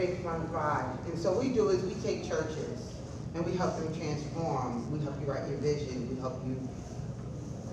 faith fund thrive. And so what we do is we take churches and we help them transform. We help you write your vision. We help you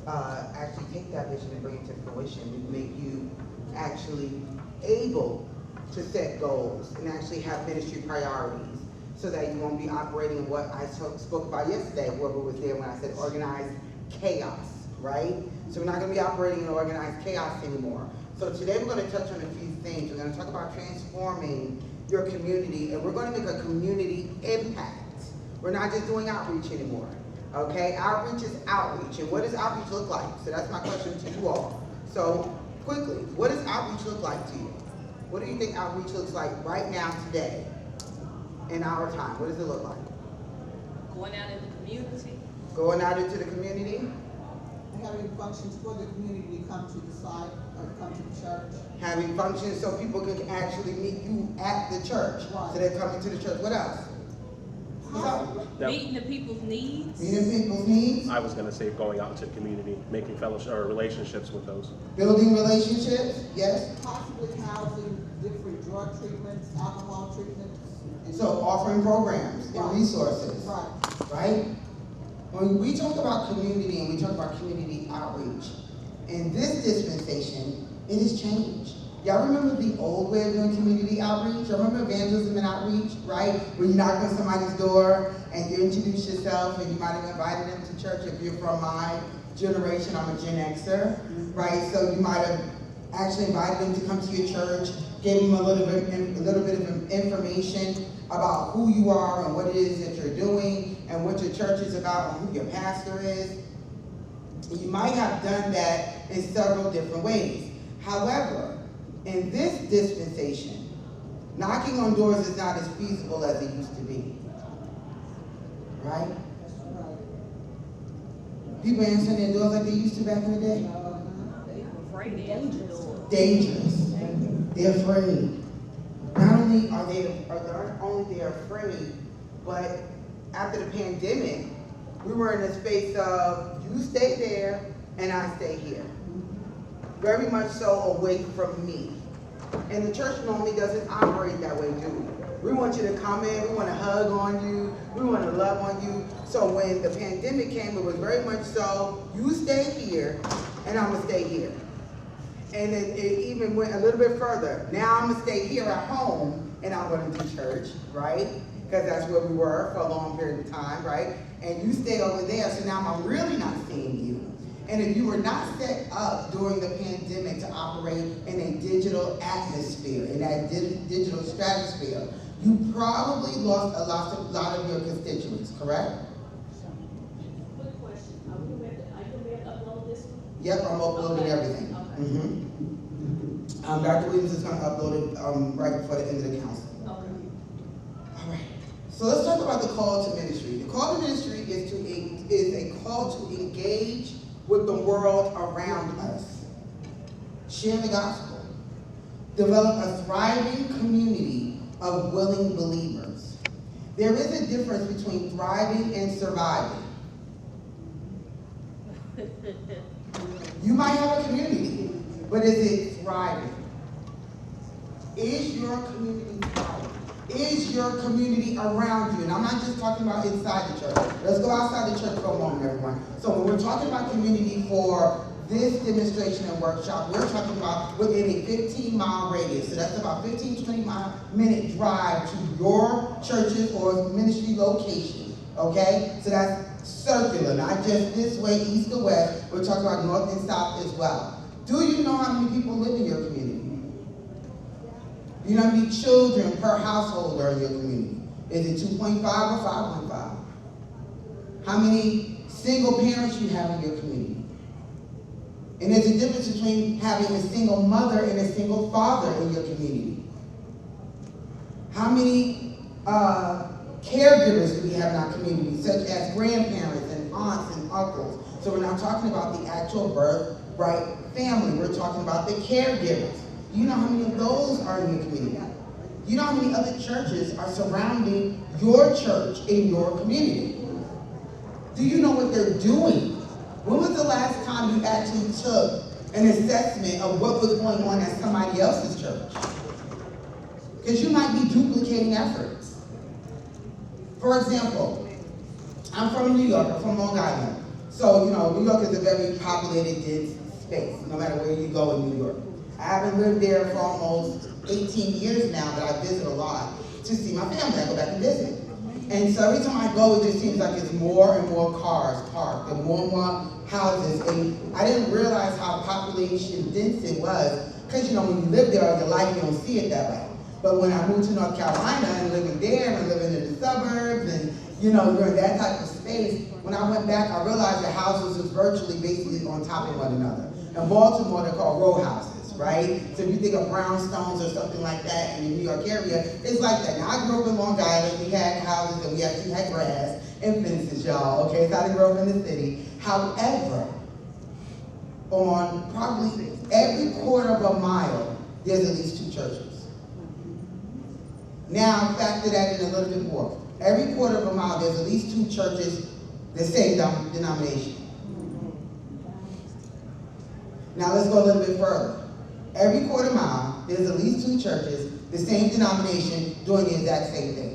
actually take that vision and bring it to fruition. We make you actually able to set goals and actually have ministry priorities so that you won't be operating in what I spoke about yesterday, whoever was there when I said organized chaos, right? So we're not going to be operating in organized chaos anymore. So today we're going to touch on a few things. We're going to talk about transforming your community, and we're going to make a community impact. We're not just doing outreach anymore, okay? Outreach is outreach, and what does outreach look like? So that's my question to you all. So quickly, what does outreach look like to you? What do you think outreach looks like right now, today, in our time? What does it look like? Going out in the community. Going out into the community. Having functions for the community to come to the site or come to the church. Having functions so people can actually meet you at the church. Right. So they're coming to the church. What else? Meeting the people's needs. Meeting people's needs. I was going to say going out into the community, making fellowship or relationships with those. Building relationships. Yes. Possibly housing different drug treatments, alcohol treatments. So offering programs and resources. Right. Right? When we talk about community and we talk about community outreach, in this dispensation, it has changed. Y'all remember the old way of doing community outreach? Y'all remember evangelism and outreach, right? When you knock on somebody's door and you introduce yourself and you might have invited them to church. If you're from my generation, I'm a Gen Xer, right? So you might have actually invited them to come to your church, gave them a little bit of information about who you are and what it is that you're doing and what your church is about and who your pastor is. You might have done that in several different ways. However, in this dispensation, knocking on doors is not as feasible as it used to be. Right? People answering their doors like they used to back in the day? Afraid to answer the door. Dangerous. They're afraid. Not only are they afraid, but after the pandemic, we were in a space of you stay there and I stay here. Very much so away from me. And the church normally doesn't operate that way, do we? We want you to come in, we want to hug on you, we want to love on you. So when the pandemic came, it was very much so, you stay here and I'm going to stay here. And it even went a little bit further. Now I'm going to stay here at home and I'm going to do church, right? Because that's where we were for a long period of time, right? And you stay over there, so now I'm really not seeing you. And if you were not set up during the pandemic to operate in a digital atmosphere, in that digital stratosphere, you probably lost a lot of your constituents, correct? Quick question. Are you going to be able to upload this one? Yep, I'm uploading everything. Okay. Dr. Williams is going to upload it right before the end of the council. Okay. All right. So let's talk about the call to ministry. The call to ministry is a call to engage with the world around us. Share the gospel. Develop a thriving community of willing believers. There is a difference between thriving and surviving. You might have a community, but is it thriving? Is your community thriving? Is your community around you? And I'm not just talking about inside the church. Let's go outside the church for a moment, everyone. So when we're talking about community for this demonstration and workshop, we're talking about within a 15-mile radius. So that's about 15, 20-minute drive to your church's or ministry location, okay? So that's circular, not just this way, east or west. We're talking about north and south as well. Do you know how many people live in your community? Do you know how many children per household are in your community? Is it 2.5 or 5.5? How many single parents you have in your community? And there's a difference between having a single mother and a single father in your community. How many caregivers do we have in our community, such as grandparents and aunts and uncles? So we're not talking about the actual birth, right, family. We're talking about the caregivers. Do you know how many of those are in your community? Do you know how many other churches are surrounding your church in your community? Do you know what they're doing? When was the last time you actually took an assessment of what was going on at somebody else's church? Because you might be duplicating efforts. For example, I'm from New York, I'm from Long Island. So, New York is a very populated, dense space, no matter where you go in New York. I haven't lived there for almost 18 years now, but I visit a lot to see my family. I go back and visit. And so every time I go, it just seems like it's more and more cars parked and more houses. And I didn't realize how population dense it was. Because, when you live there all your life, you don't see it that way. But when I moved to North Carolina and living there and living in the suburbs and, you're in that type of space, when I went back, I realized the houses was virtually basically on top of one another. In Baltimore, they're called row houses, right? So if you think of brownstones or something like that in the New York area, it's like that. Now, I grew up in Long Island. We had houses and we actually had grass and fences, y'all, okay? So I didn't grow up in the city. However, on probably every quarter of a mile, there's at least 2 churches. Now, factor that in a little bit more. Every quarter of a mile, there's at least 2 churches, the same denomination. Now, let's go a little bit further. Every quarter mile, there's at least 2 churches, the same denomination, doing the exact same thing.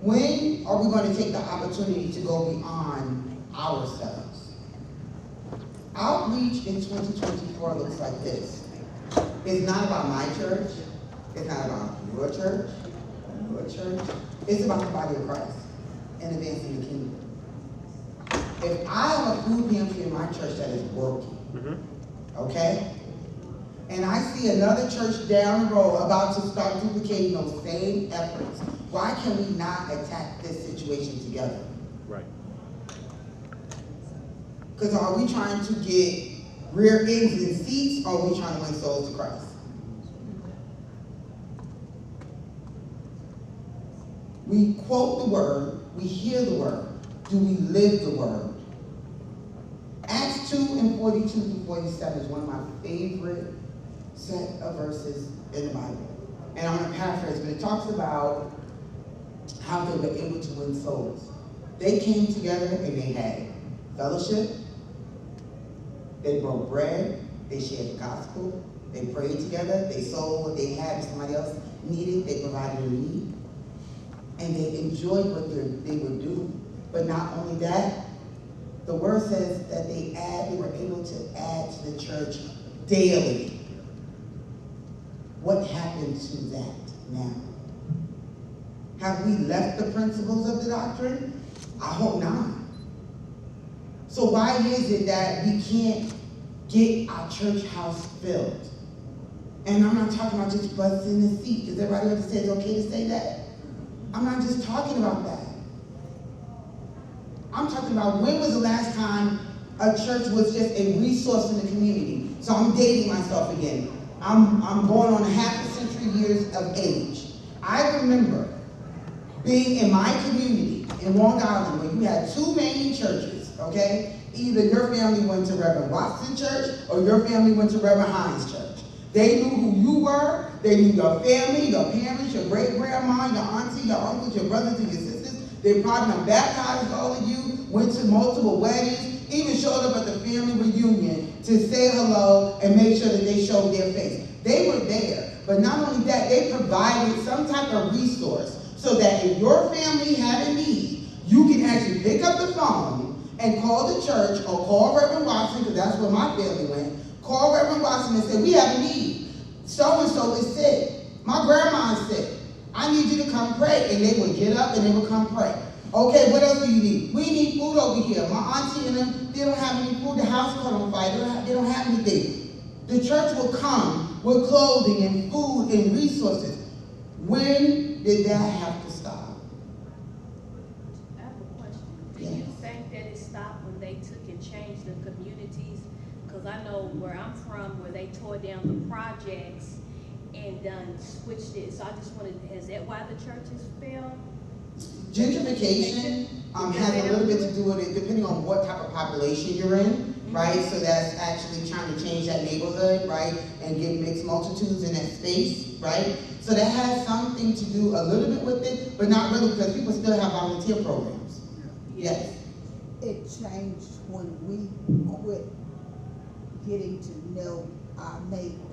When are we going to take the opportunity to go beyond ourselves? Outreach in 2024 looks like this. It's not about my church. It's not about your church. It's about the body of Christ and advancing the kingdom. If I have a food pantry in my church that is working, okay, and I see another church down the road about to start duplicating those same efforts, why can we not attack this situation together? Right. Because are we trying to get rear ends and seats, or are we trying to win souls to Christ? We quote the word, we hear the word. Do we live the word? Acts 2:42 through 47 is one of my favorite set of verses in the Bible. And I'm going to paraphrase, but it talks about how they were able to win souls. They came together and they had fellowship. They broke bread. They shared the gospel. They prayed together. They sold what they had if somebody else needed. They provided a need. And they enjoyed what they were doing. But not only that, the word says that they were able to add to the church daily. What happened to that now? Have we left the principles of the doctrine? I hope not. So why is it that we can't get our church house filled? And I'm not talking about just butts in the seat. Does everybody understand it's okay to say that? I'm not just talking about that. I'm talking about when was the last time a church was just a resource in the community? So I'm dating myself again. I'm going on half a century years of age. I remember being in my community in Long Island where you had 2 main churches, okay? Either your family went to Reverend Watson Church or your family went to Reverend Hines Church. They knew who you were. They knew your family, your parents, your great-grandma, your auntie, your uncles, your brothers and your sisters. They probably baptized all of you, went to multiple weddings, even showed up at the family reunion to say hello and make sure that they showed their face. They were there. But not only that, they provided some type of resource so that if your family had a need, you can actually pick up the phone and call the church or call Reverend Watson, because that's where my family went. Call Reverend Watson and say, we have a need. So-and-so is sick. My grandma is sick. I need you to come pray. And they would get up and they would come pray. Okay, what else do you need? We need food over here. My auntie and them, they don't have any food. The house caught on fire. They don't have anything. The church will come with clothing and food and resources. When did that have to stop? I have a question. Do Yes. you think that it stopped when they took and changed the communities? Because I know where I'm from, where they tore down the projects and done switched it. So I just wanted, is that why the churches fell? Gentrification has a little bit to do with it, depending on what type of population you're in, right? So that's actually trying to change that neighborhood, right? And get mixed multitudes in that space, right? So that has something to do a little bit with it, but not really, because people still have volunteer programs. Yes. It changed when we quit getting to know our neighbors.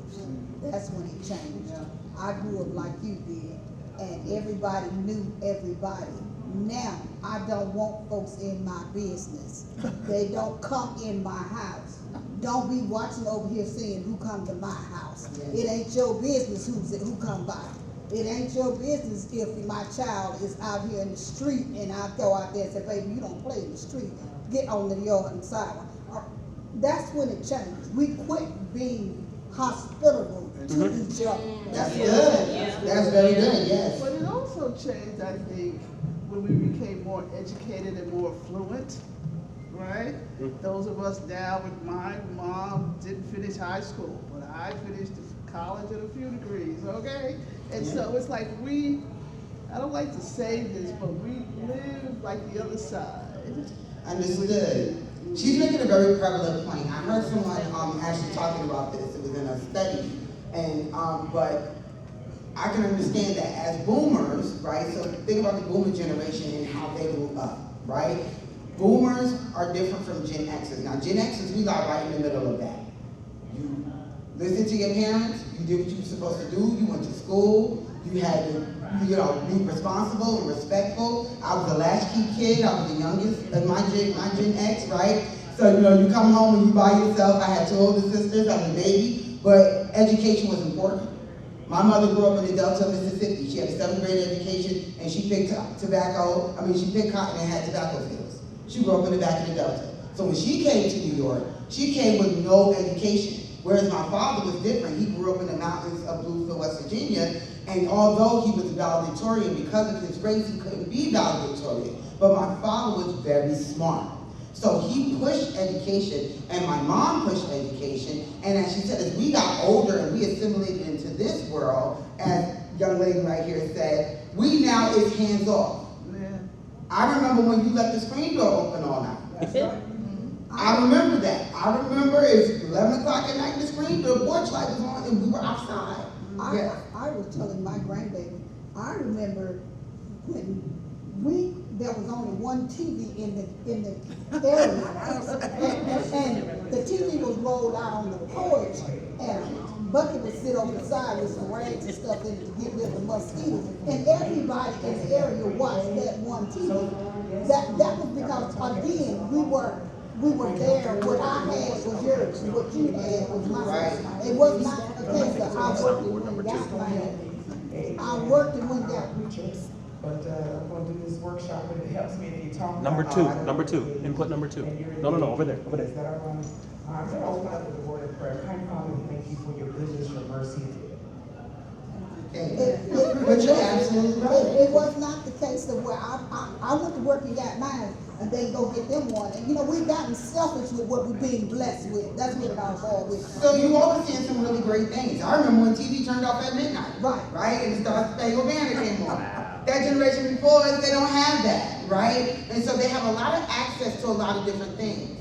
That's when it changed. Yeah. I grew up like you did, and everybody knew everybody. Now, I don't want folks in my business. They don't come in my house. Don't be watching over here saying who come to my house. It ain't your business who come by. It ain't your business if my child is out here in the street and I go out there and say, baby, you don't play in the street. Get on the yard and sidewalk. That's when it changed. We quit being hospitable to each other. That's good. That's very good, yes. But it also changed, I think, when we became more educated and more fluent, right? Those of us now, with my mom didn't finish high school, but I finished college and a few degrees, okay? And so it's like I don't like to say this, but we live like the other side. Understood. She's making a very prevalent point. I heard someone actually talking about this. It was in a study, and but I can understand that as boomers, right? So think about the boomer generation and how they grew up, right? Boomers are different from Gen Xers. Now, Gen Xers, we lie right in the middle of that. You listen to your parents. You did what you were supposed to do. You went to school. You had to, be responsible and respectful. I was the latchkey kid. I was the youngest of my Gen X, right? So, you come home and you by yourself. I had 2 older sisters. I was a baby. But education was important. My mother grew up in the Delta of Mississippi. She had a 7th grade education, and she picked she picked cotton and had tobacco fields. She grew up in the back of the Delta. So when she came to New York, she came with no education. Whereas my father was different. He grew up in the mountains of Bluefield, West Virginia, and although he was a valedictorian, because of his race, he couldn't be valedictorian. But my father was very smart. So he pushed education, and my mom pushed education, and as she said, as we got older and we assimilated into this world, as young lady right here said, we now is hands off. Yeah. I remember when you left the screen door open all night. That's right. I remember that. I remember it's 11 o'clock at night, the screen door, porch light was on, and we were outside. I was telling my grandbaby, I remember when there was only one TV in the area, and the TV was rolled out on the porch, and Bucky would sit on the side with some rags and stuff in it to get rid of the mosquitoes, and everybody in the area watched that one TV. That was because, again, we were there. What I had was yours, and what you had was mine. Right. It was not a case that I worked and went got mine. I worked and went got mine. But I'm going to do this workshop, and it helps me if you talk Number about two, input number 2. No, over there. Is that all right? I'm going to open up with the word of prayer. Kind Father, we thank you for your goodness, your mercy. But you're absolutely right. It was not the case of where I went to work and got mine, and then go get them one. And we've gotten selfish with what we're being blessed with. That's what it all boils with. So you always seeing some really great things. I remember when TV turned off at midnight. Right? And the Star Spangled Banner came on. That generation before us, they don't have that, right? And so they have a lot of access to a lot of different things.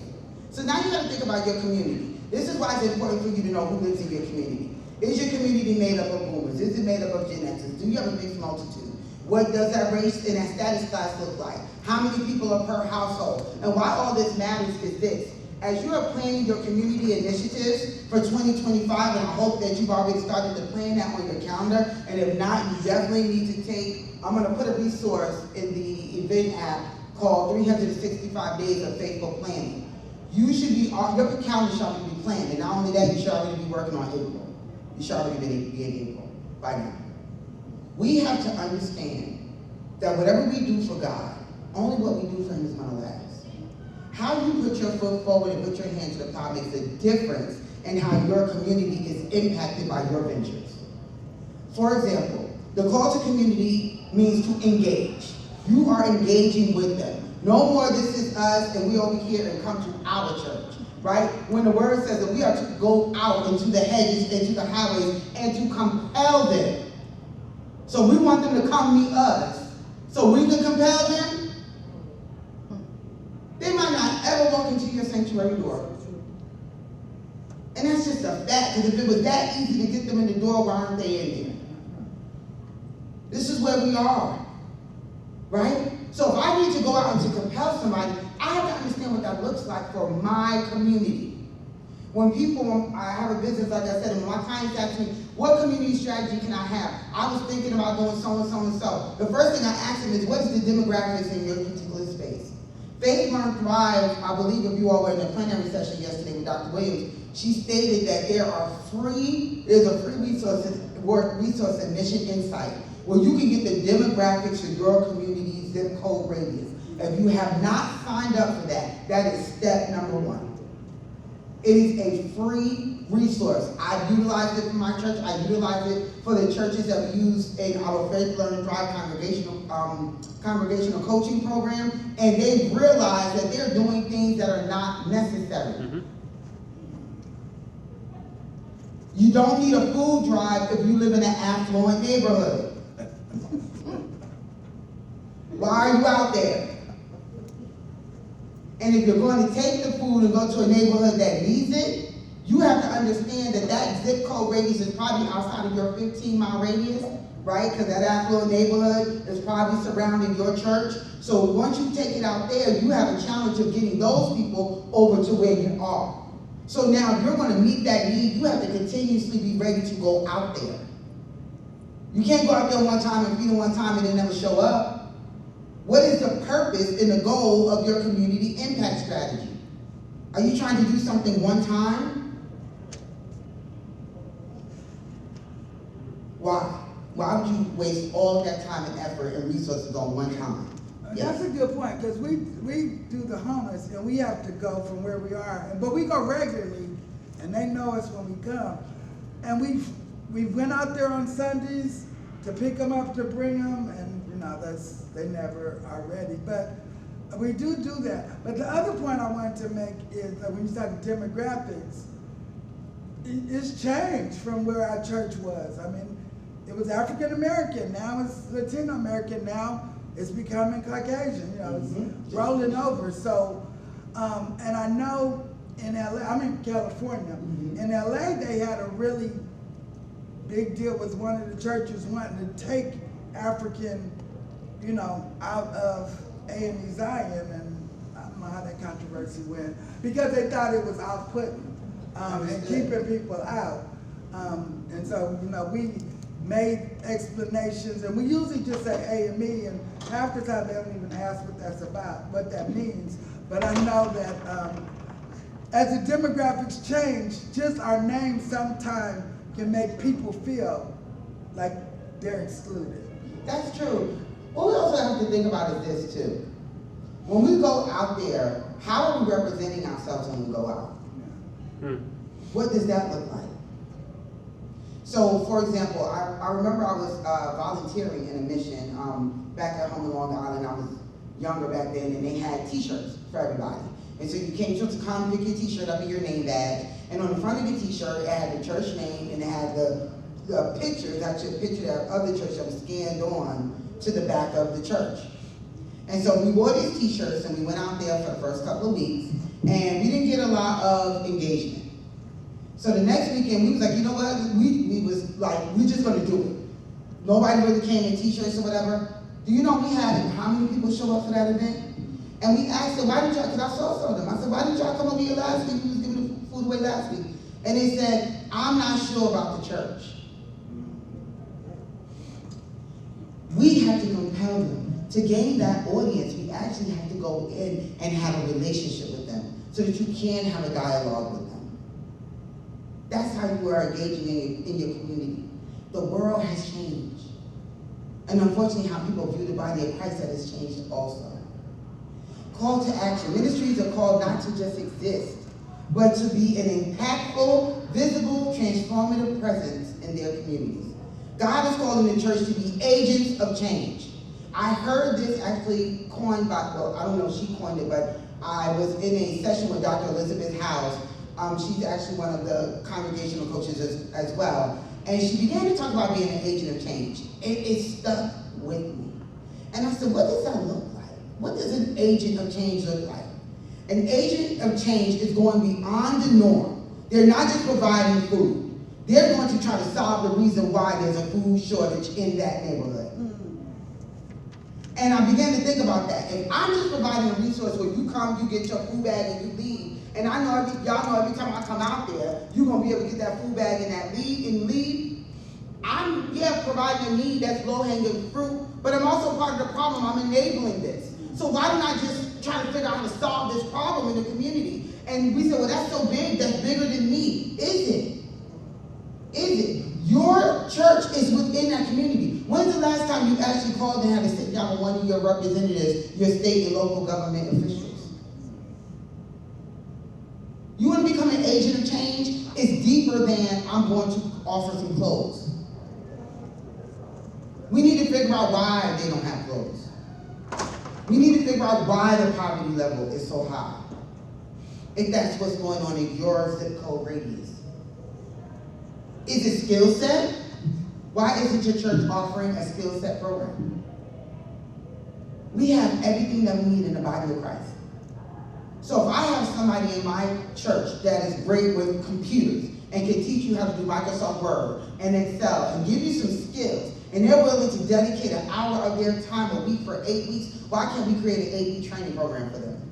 So now you got to think about your community. This is why it's important for you to know who lives in your community. Is your community made up of boomers? Is it made up of Gen Xers? Do you have a mixed multitude? What does that race and that status class look like? How many people are per household? And why all this matters is this. As you are planning your community initiatives for 2025, and I hope that you've already started to plan that on your calendar, and if not, you definitely need to I'm going to put a resource in the event app called 365 Days of Faithful Planning. Your calendar should already be planned, and not only that, you should already be working on April. You should already be in April by now. We have to understand that whatever we do for God, only what we do for Him is going to last. How you put your foot forward and put your hand to the plow makes a difference in how your community is impacted by your ventures. For example, the call to community means to engage. You are engaging with them. No more this is us and we over here and come to our church, right? When the word says that we are to go out into the hedges, into the highways, and to compel them. So we want them to come meet us. So we can compel them. They might not ever walk into your sanctuary door. And that's just a fact, because if it was that easy to get them in the door, why aren't they in there? This is where we are, right? So if I need to go out and to compel somebody, I have to understand what that looks like for my community. When people, I have a business, like I said, and when my clients ask me, what community strategy can I have? I was thinking about doing so and so and so. The first thing I ask them is, what is the demographics in your particular space? Faith, Learn, Thrive, I believe if you all were in the plenary session yesterday with Dr. Williams, she stated that there's a free resource and mission insight where you can get the demographics of your community zip code radius. If you have not signed up for that, that is step number one. It is a free resource. I utilize it for my church. I utilize it for the churches that we use in our Faith, Learn, and Thrive congregational coaching program, and they've realized that they're doing things that are not necessary. Mm-hmm. You don't need a food drive if you live in an affluent neighborhood. Why are you out there? And if you're going to take the food and go to a neighborhood that needs it, you have to understand that that zip code radius is probably outside of your 15-mile radius, right? Because that affluent neighborhood is probably surrounding your church. So once you take it out there, you have a challenge of getting those people over to where you are. So now if you're going to meet that need, you have to continuously be ready to go out there. You can't go out there one time and feed them one time and then never show up. What is the purpose and the goal of your community impact strategy? Are you trying to do something one time? Why? Why would you waste all that time and effort and resources on one time? That's a good point, because we do the homeless and we have to go from where we are, but we go regularly and they know us when we come. And we went out there on Sundays to pick them up, to bring them, and they never are ready. But we do that. But the other point I wanted to make is that when you talk demographics, it's changed from where our church was. I mean, it was African American, now it's Latino American, now it's becoming Caucasian, it's rolling over. So, and I know in LA, I'm in California, in LA they had a really big deal with one of the churches wanting to take African, out of A&E Zion, and I don't know how that controversy went, because they thought it was off-putting and keeping people out. And so, we made explanations, and we usually just say A&E, and half the time they don't even ask what that's about, what that means. But I know that as the demographics change, just our name sometimes can make people feel like they're excluded. That's true. What we also have to think about is this too. When we go out there, how are we representing ourselves when we go out? What does that look like? So, for example, I remember I was volunteering in a mission back at home in Long Island. I was younger back then, and they had T-shirts for everybody. And so you came to come pick your T-shirt up in your name badge, and on the front of the T-shirt, it had the church name, and it had the picture, actually a picture of the church that was scanned on to the back of the church. And so we wore these T-shirts, and we went out there for the first couple of weeks, and we didn't get a lot of engagement. So the next weekend, we was like, you know what? We was like, we're just gonna do it. Nobody really came in T-shirts or whatever. Do you know we had how many people show up for that event? And we asked them, why did y'all, because I saw some of them. I said, why didn't y'all come over here last week? We was giving the food away last week. And they said, I'm not sure about the church. We have to compel them. To gain that audience, we actually have to go in and have a relationship with them so that you can have a dialogue with them. That's how you are engaging in your community. The world has changed. And unfortunately, how people view the body of Christ that has changed also. Call to action. Ministries are called not to just exist, but to be an impactful, visible, transformative presence in their communities. God is calling the church to be agents of change. I heard this actually coined by, well, I don't know if she coined it, but I was in a session with Dr. Elizabeth House. She's actually one of the congregational coaches as well. And she began to talk about being an agent of change. It stuck with me. And I said, what does that look like? What does an agent of change look like? An agent of change is going beyond the norm. They're not just providing food. They're going to try to solve the reason why there's a food shortage in that neighborhood. And I began to think about that. If I'm just providing a resource where you come, you get your food bag, and you leave, And I know y'all know every time I come out there, you're gonna be able to get that food bag and that leave. I'm providing a need that's low-hanging fruit, but I'm also part of the problem. I'm enabling this. So why don't I just try to figure out how to solve this problem in the community? And we say, well, that's so big, that's bigger than me. Is it? Is it? Your church is within that community. When's the last time you actually called and had to sit down with one of your representatives, your state and local government officials? You want to become an agent of change? It's deeper than I'm going to offer some clothes. We need to figure out why they don't have clothes. We need to figure out why the poverty level is so high. If that's what's going on in your zip code radius. Is it skill set? Why isn't your church offering a skill set program? We have everything that we need in the body of Christ. So if I have somebody in my church that is great with computers and can teach you how to do Microsoft Word and Excel and give you some skills, and they're willing to dedicate an hour of their time a week for 8 weeks, why can't we create an 8-week training program for them?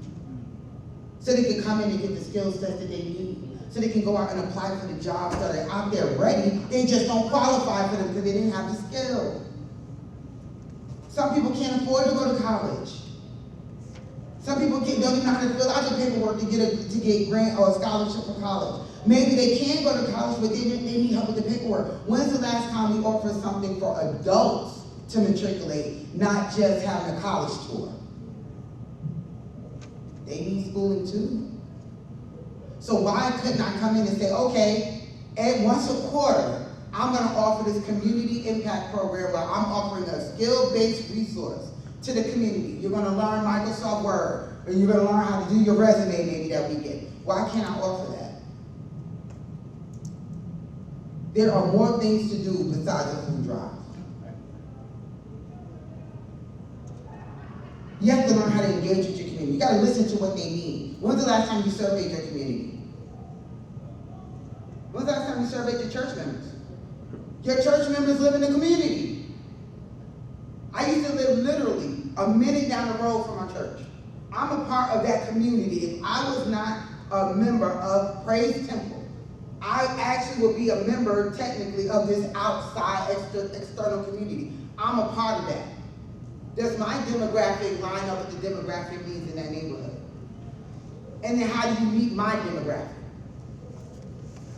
So they can come in and get the skill sets that they need. So they can go out and apply for the jobs that are out there ready. They just don't qualify for them because they didn't have the skill. Some people can't afford to go to college. Some people don't even know how to fill out the paperwork to get grant or a scholarship for college. Maybe they can go to college, but they need help with the paperwork. When's the last time we offered something for adults to matriculate, not just having a college tour? They need schooling too. So why couldn't I come in and say, okay, once a quarter, I'm going to offer this community impact program where I'm offering a skill-based resource to the community. You're going to learn Microsoft Word, or you're going to learn how to do your resume maybe that weekend. Why can't I offer that? There are more things to do besides a food drive. You have to learn how to engage with your community. You got to listen to what they need. When's the last time you surveyed your community? When's the last time you surveyed your church members? Your church members live in the community. I used to live literally a minute down the road from my church. I'm a part of that community. If I was not a member of Praise Temple, I actually would be a member, technically, of this outside external community. I'm a part of that. Does my demographic line up with the demographic needs in that neighborhood? And then how do you meet my demographic?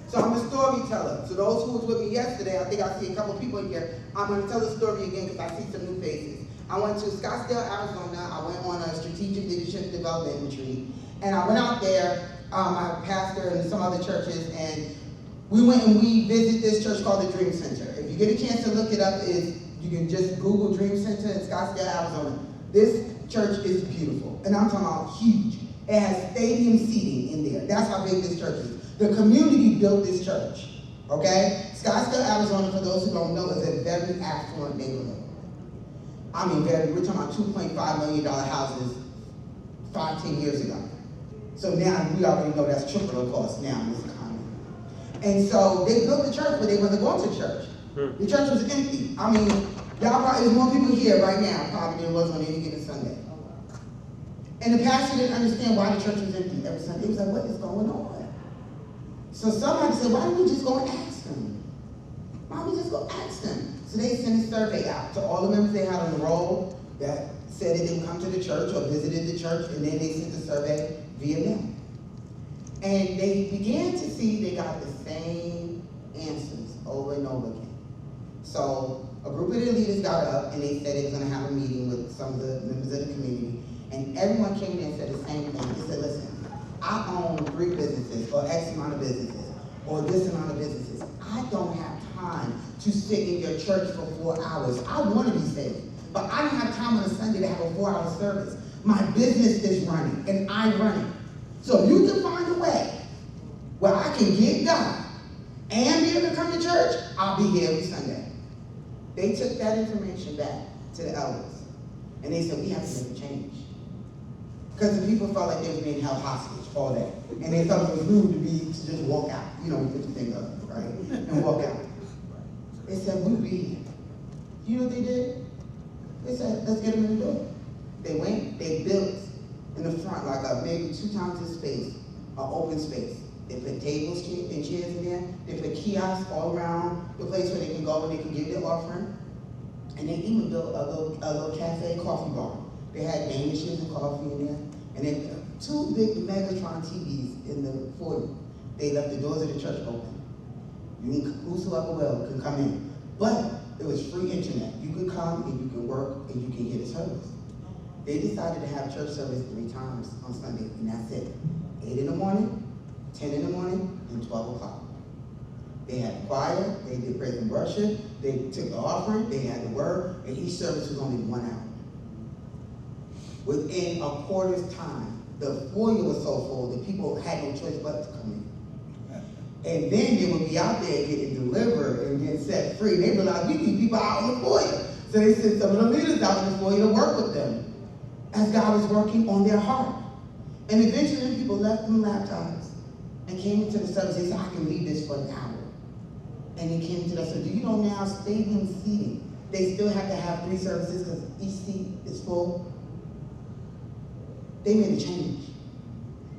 So I'm a storyteller. So those who was with me yesterday, I think I see a couple people here. I'm going to tell the story again because I see some new faces. I went to Scottsdale, Arizona. I went on a strategic leadership development retreat. And I went out there, my pastor and some other churches, and we went and we visited this church called the Dream Center. If you get a chance to look it up, you can just Google Dream Center in Scottsdale, Arizona. This church is beautiful. And I'm talking about huge. It has stadium seating in there. That's how big this church is. The community built this church, okay? Scottsdale, Arizona, for those who don't know, is a very affluent neighborhood. I mean, we're talking about $2.5 million houses 10 years ago. So now we already know that's triple the cost now in this economy. And so they built the church, but they wasn't going to church. The church was empty. I mean, y'all probably, there's more people here right now probably than there was on any given Sunday. And the pastor didn't understand why the church was empty every Sunday. He was like, what is going on? So somebody said, why don't we just go and ask them? Why don't we just go ask them? So they sent a survey out to all the members they had on the roll that said they didn't come to the church or visited the church, and then they sent the survey via mail. And they began to see they got the same answers over and over again. So a group of their leaders got up and they said they were going to have a meeting with some of the members of the community, and everyone came in and said the same thing. They said, listen, I own 3 businesses, or X amount of businesses, or this amount of businesses. I don't have time to sit in your church for 4 hours. I want to be saved, but I don't have time on a Sunday to have a 4-hour service. My business is running, and I run it. So if you can find a way where I can get God and be able to come to church, I'll be here every Sunday. They took that information back to the elders, and they said, we have to make a change. Because the people felt like they were being held hostage all day. And they felt it was rude to just walk out. You know, we put your thing up, right? And walk out. They said, we'll be here. You know what they did? They said, let's get them in the door. They went, they built in the front like maybe 2 times the space open space. They put tables and chairs in there. They put kiosks all around the place where they can go and they can give their offering. And they even built a little cafe coffee bar. They had game machines and coffee in there. And then 2 big Megatron TVs in the foyer. They left the doors of the church open. Whosoever will can come in. But it was free internet. You could come and you can work and you can get a service. They decided to have church service 3 times on Sunday, and that's it. 8 in the morning, 10 in the morning, and 12 o'clock. They had the choir, they did praise and worship, they took the offering, they had the word, and each service was only 1 hour. Within a quarter's time, the foyer was so full that people had no choice but to come in. And then they would be out there getting delivered and getting set free. They realized we need people out in the foyer. So they sent some of the leaders out in the foyer to work with them as God was working on their heart. And eventually people left them laptops and came into the service. They said, I can leave this for an hour. And they came to us and said, do you know now stadium seating, they still have to have 3 services because each seat is full? They made a change.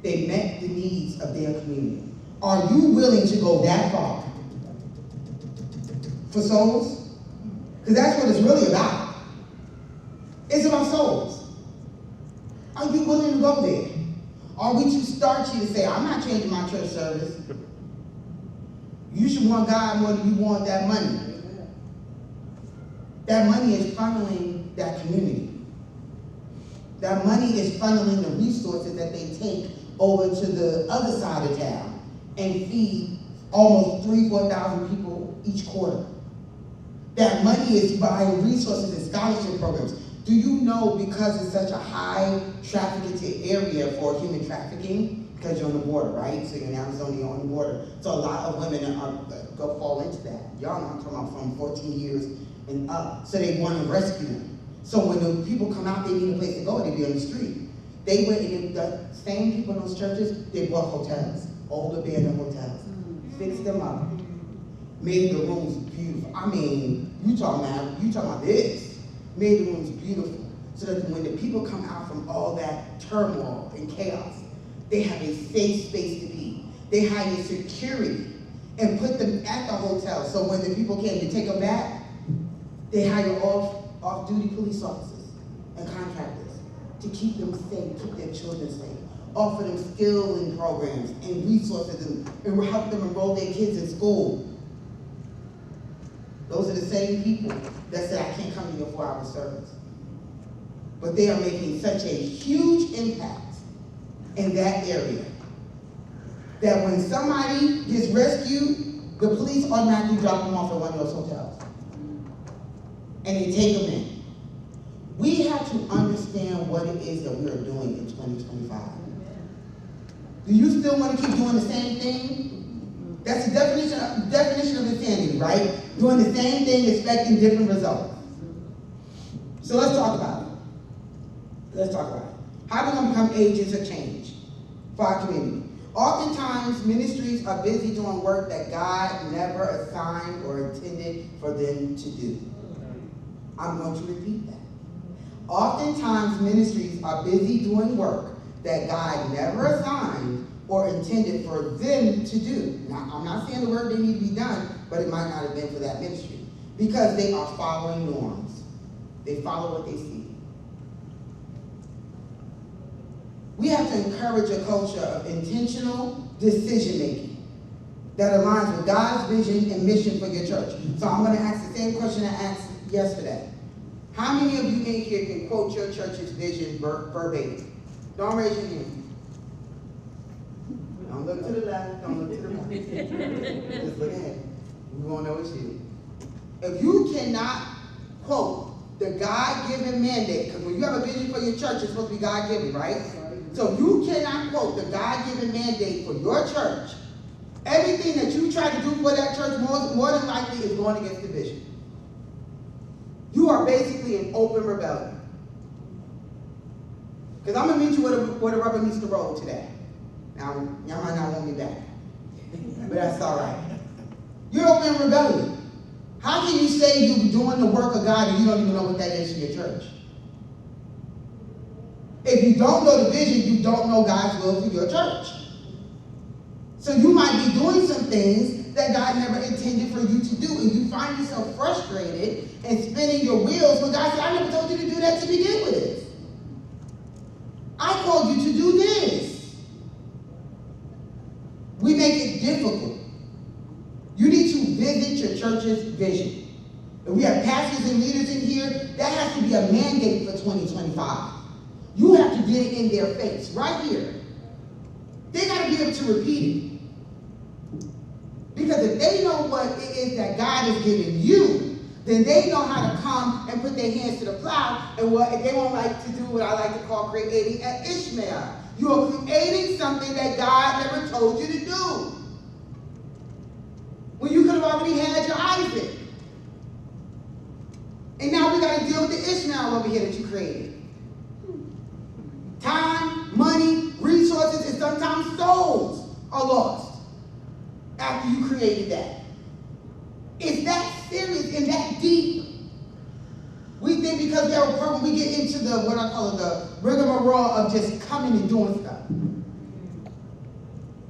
They met the needs of their community. Are you willing to go that far for souls? Because that's what it's really about. It's about souls. Are you willing to go there? Are we too starchy to say, I'm not changing my church service? You should want God more than you want that money. That money is funneling that community. That money is funneling the resources that they take over to the other side of town and feed almost 3,000-4,000 people each quarter. That money is buying resources and scholarship programs. Do you know, because it's such a high trafficked area for human trafficking, because you're on the border, right? So you're in Arizona, you're on the border. So a lot of women go fall into that. Y'all know I'm talking about from 14 years and up. So they want to rescue them. So when the people come out, they need a place to go, they be on the street. They went and the same people in those churches, they bought hotels, old abandoned hotels, fixed them up, made the rooms beautiful. I mean, you talking about this. Made the rooms beautiful so that when the people come out from all that turmoil and chaos, they have a safe space to be. They hire security and put them at the hotel. So when the people came to take them back, they hire off-duty police officers and contractors to keep them safe, keep their children safe, offer them skilling programs and resources and help them enroll their kids in school. Those are the same people that said, I can't come to your 4-hour service. But they are making such a huge impact in that area that when somebody gets rescued, the police automatically drop them off at one of those hotels. And they take them in. We have to understand what it is that we are doing in 2025. Do you still want to keep doing the same thing? That's the definition of insanity, right? Doing the same thing, expecting different results. So let's talk about it. Let's talk about it. How are we going to become agents of change for our community? Oftentimes, ministries are busy doing work that God never assigned or intended for them to do. I'm going to repeat that. Oftentimes, ministries are busy doing work that God never assigned or intended for them to do. Now, I'm not saying the work they need to be done, but it might not have been for that ministry because they are following norms. They follow what they see. We have to encourage a culture of intentional decision-making that aligns with God's vision and mission for your church. So I'm going to ask the same question I asked yesterday. How many of you in here can quote your church's vision verbatim? Don't raise your hand. Don't look to the left, don't look to the right. Just look ahead. We won't know it's you. If you cannot quote the God-given mandate, because when you have a vision for your church, it's supposed to be God-given, right? So if you cannot quote the God-given mandate for your church, everything that you try to do for that church more than likely is going against the vision. You are basically in open rebellion. Because I'm going to meet you where the rubber meets the road today. Now, y'all might not want me back, but that's all right. You're open rebellion. How can you say you're doing the work of God and you don't even know what that is in your church? If you don't know the vision, you don't know God's will for your church. So you might be doing some things that God never intended for you to do, and you find yourself frustrated and spinning your wheels when God said, I never told you to do that to begin with. I called you to do this. We make it difficult. You need to visit your church's vision. If we have pastors and leaders in here, that has to be a mandate for 2025. You have to get it in their face, right here. They got to be able to repeat it. Because if they know what it is that God is giving you, then they know how to come and put their hands to the plow, and what they won't like to do what I like to call creating an Ishmael. You are creating something that God never told you to do. When you could have already had your Isaac. And now we got to deal with the Ishmael over here that you created. Time, money, resources, and sometimes souls are lost after you created that. It's that serious and that deep. We think because we have a program, we get into the, what I call it, the rigmarole of just coming and doing stuff.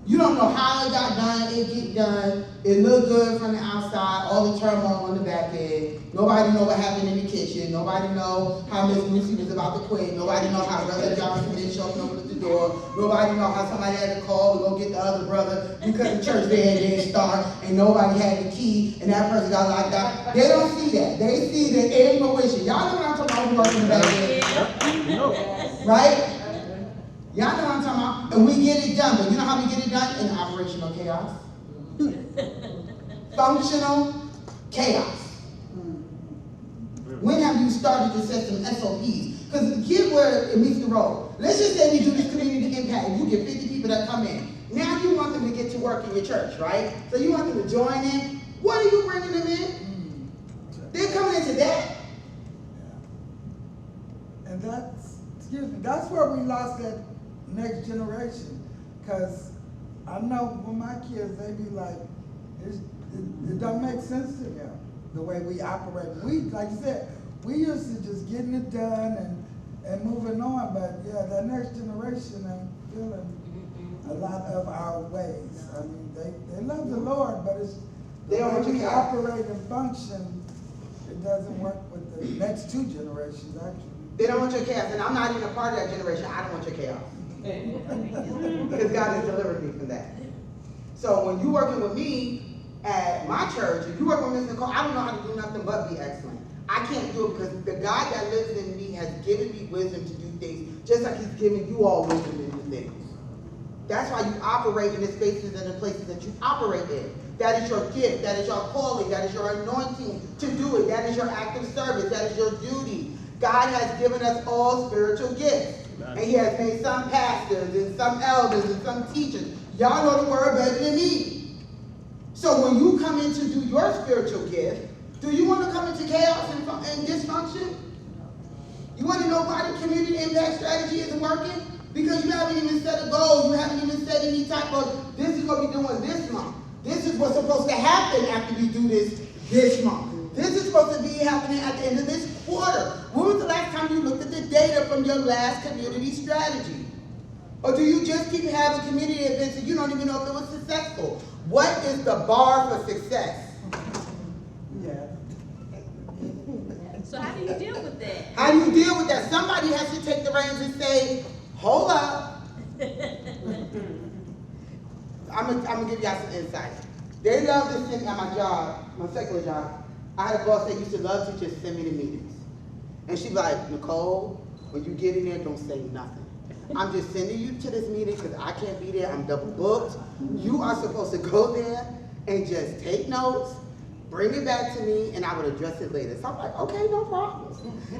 You don't know how it got done, it get done. It looked good from the outside, all the turmoil on the back end. Nobody know what happened in the kitchen. Nobody know how Miss Lucy was about to quit. Nobody know how Brother Johnson didn't show up and open up the door. Nobody know how somebody had to call to go get the other brother because the church there didn't start and nobody had the key and that person got locked out. They don't see that. They see the intuition. Y'all know what I'm talking about? We work in the back end. Right? Y'all know what I'm talking about? And we get it done. But you know how we get it done? In operational chaos. Functional chaos. When have you started to set some SOPs? Because here's where it meets the road. Let's just say we do this community impact. You get 50 people that come in. Now you want them to get to work in your church, right? So you want them to join in. What are you bringing them in? They're coming into that. And that's where we lost that next generation. Because I know when my kids, they be like, it don't make sense to them, the way we operate. We, like you said, we used to just getting it done and moving on, but yeah, that next generation ain't feeling a lot of our ways. I mean, they love the Lord, but it's the way we operate and function, it doesn't work with the next two generations, actually. They don't want your chaos, and I'm not even a part of that generation. I don't want your chaos. Because God has delivered me from that. So when you're working with me at my church, if you work with Miss Nicole, I don't know how to do nothing but be excellent. I can't do it because the God that lives in me has given me wisdom to do things, just like He's given you all wisdom to do things. That's why you operate in the spaces and the places that you operate in. That is your gift. That is your calling. That is your anointing to do it. That is your act of service. That is your duty. God has given us all spiritual gifts. And He has made some pastors and some elders and some teachers. Y'all know the word better than me. So when you come in to do your spiritual gift, do you want to come into chaos and dysfunction? You want to know why the community impact strategy isn't working? Because you haven't even set a goal. You haven't even set any type of, this is what we're doing this month. This is what's supposed to happen after we do this month. This is supposed to be happening at the end of this quarter. When was the last time you looked at the data from your last community strategy? Or do you just keep having community events and you don't even know if it was successful? What is the bar for success? Yeah. So how do you deal with that? How do you deal with that? Somebody has to take the reins and say, hold up. I'm gonna give y'all some insight. They love this thing at my job, my secular job. I had a boss that used to love to just send me to meetings. And she'd be like, Nicole, when you get in there, don't say nothing. I'm just sending you to this meeting because I can't be there. I'm double booked. You are supposed to go there and just take notes, bring it back to me, and I would address it later. So I'm like, okay, no problem.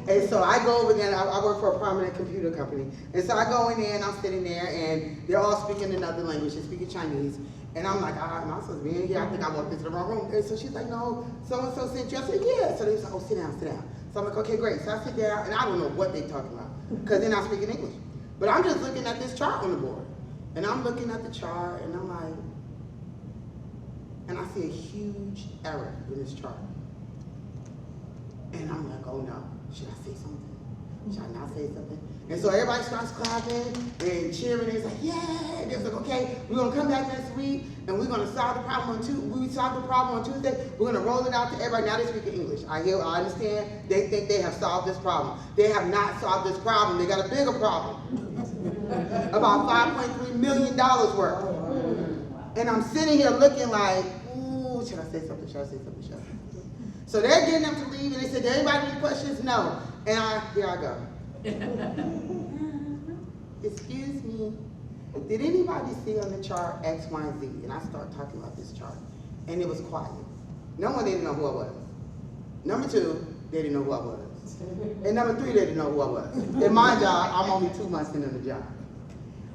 And so I go over there, and I work for a prominent computer company. And so I go in there, and I'm sitting there, and they're all speaking another language. They're speaking Chinese. And I'm like, am I supposed to be in here? I think I walked into the wrong room. And so she's like, no, so-and-so sent you. I said, yeah. So they said, oh, sit down, sit down. So I'm like, okay, great. So I sit down, and I don't know what they're talking about because they're not speaking English. But I'm just looking at this chart on the board. And I'm looking at the chart, and I'm like, and I see a huge error in this chart. And I'm like, oh no, should I say something? Shall I not say something? And so everybody starts clapping and cheering. It's like, yeah. And it's like, okay, we're gonna come back next week and we're gonna solve the problem on Tuesday. We solve the problem on Tuesday. We're gonna roll it out to everybody. Now they speak in English. I understand. They think they have solved this problem. They have not solved this problem. They got a bigger problem. About $5.3 million worth. And I'm sitting here looking like, ooh, should I say something? Should I say something? Should I say something? So they're getting them to leave, and they said, "Did anybody have any questions?" No. And here I go. Excuse me. Did anybody see on the chart X, Y, and Z? And I start talking about this chart, and it was quiet. Number one, they didn't know who I was. Number two, they didn't know who I was. And number three, they didn't know who I was. In my job, I'm only 2 months into the job.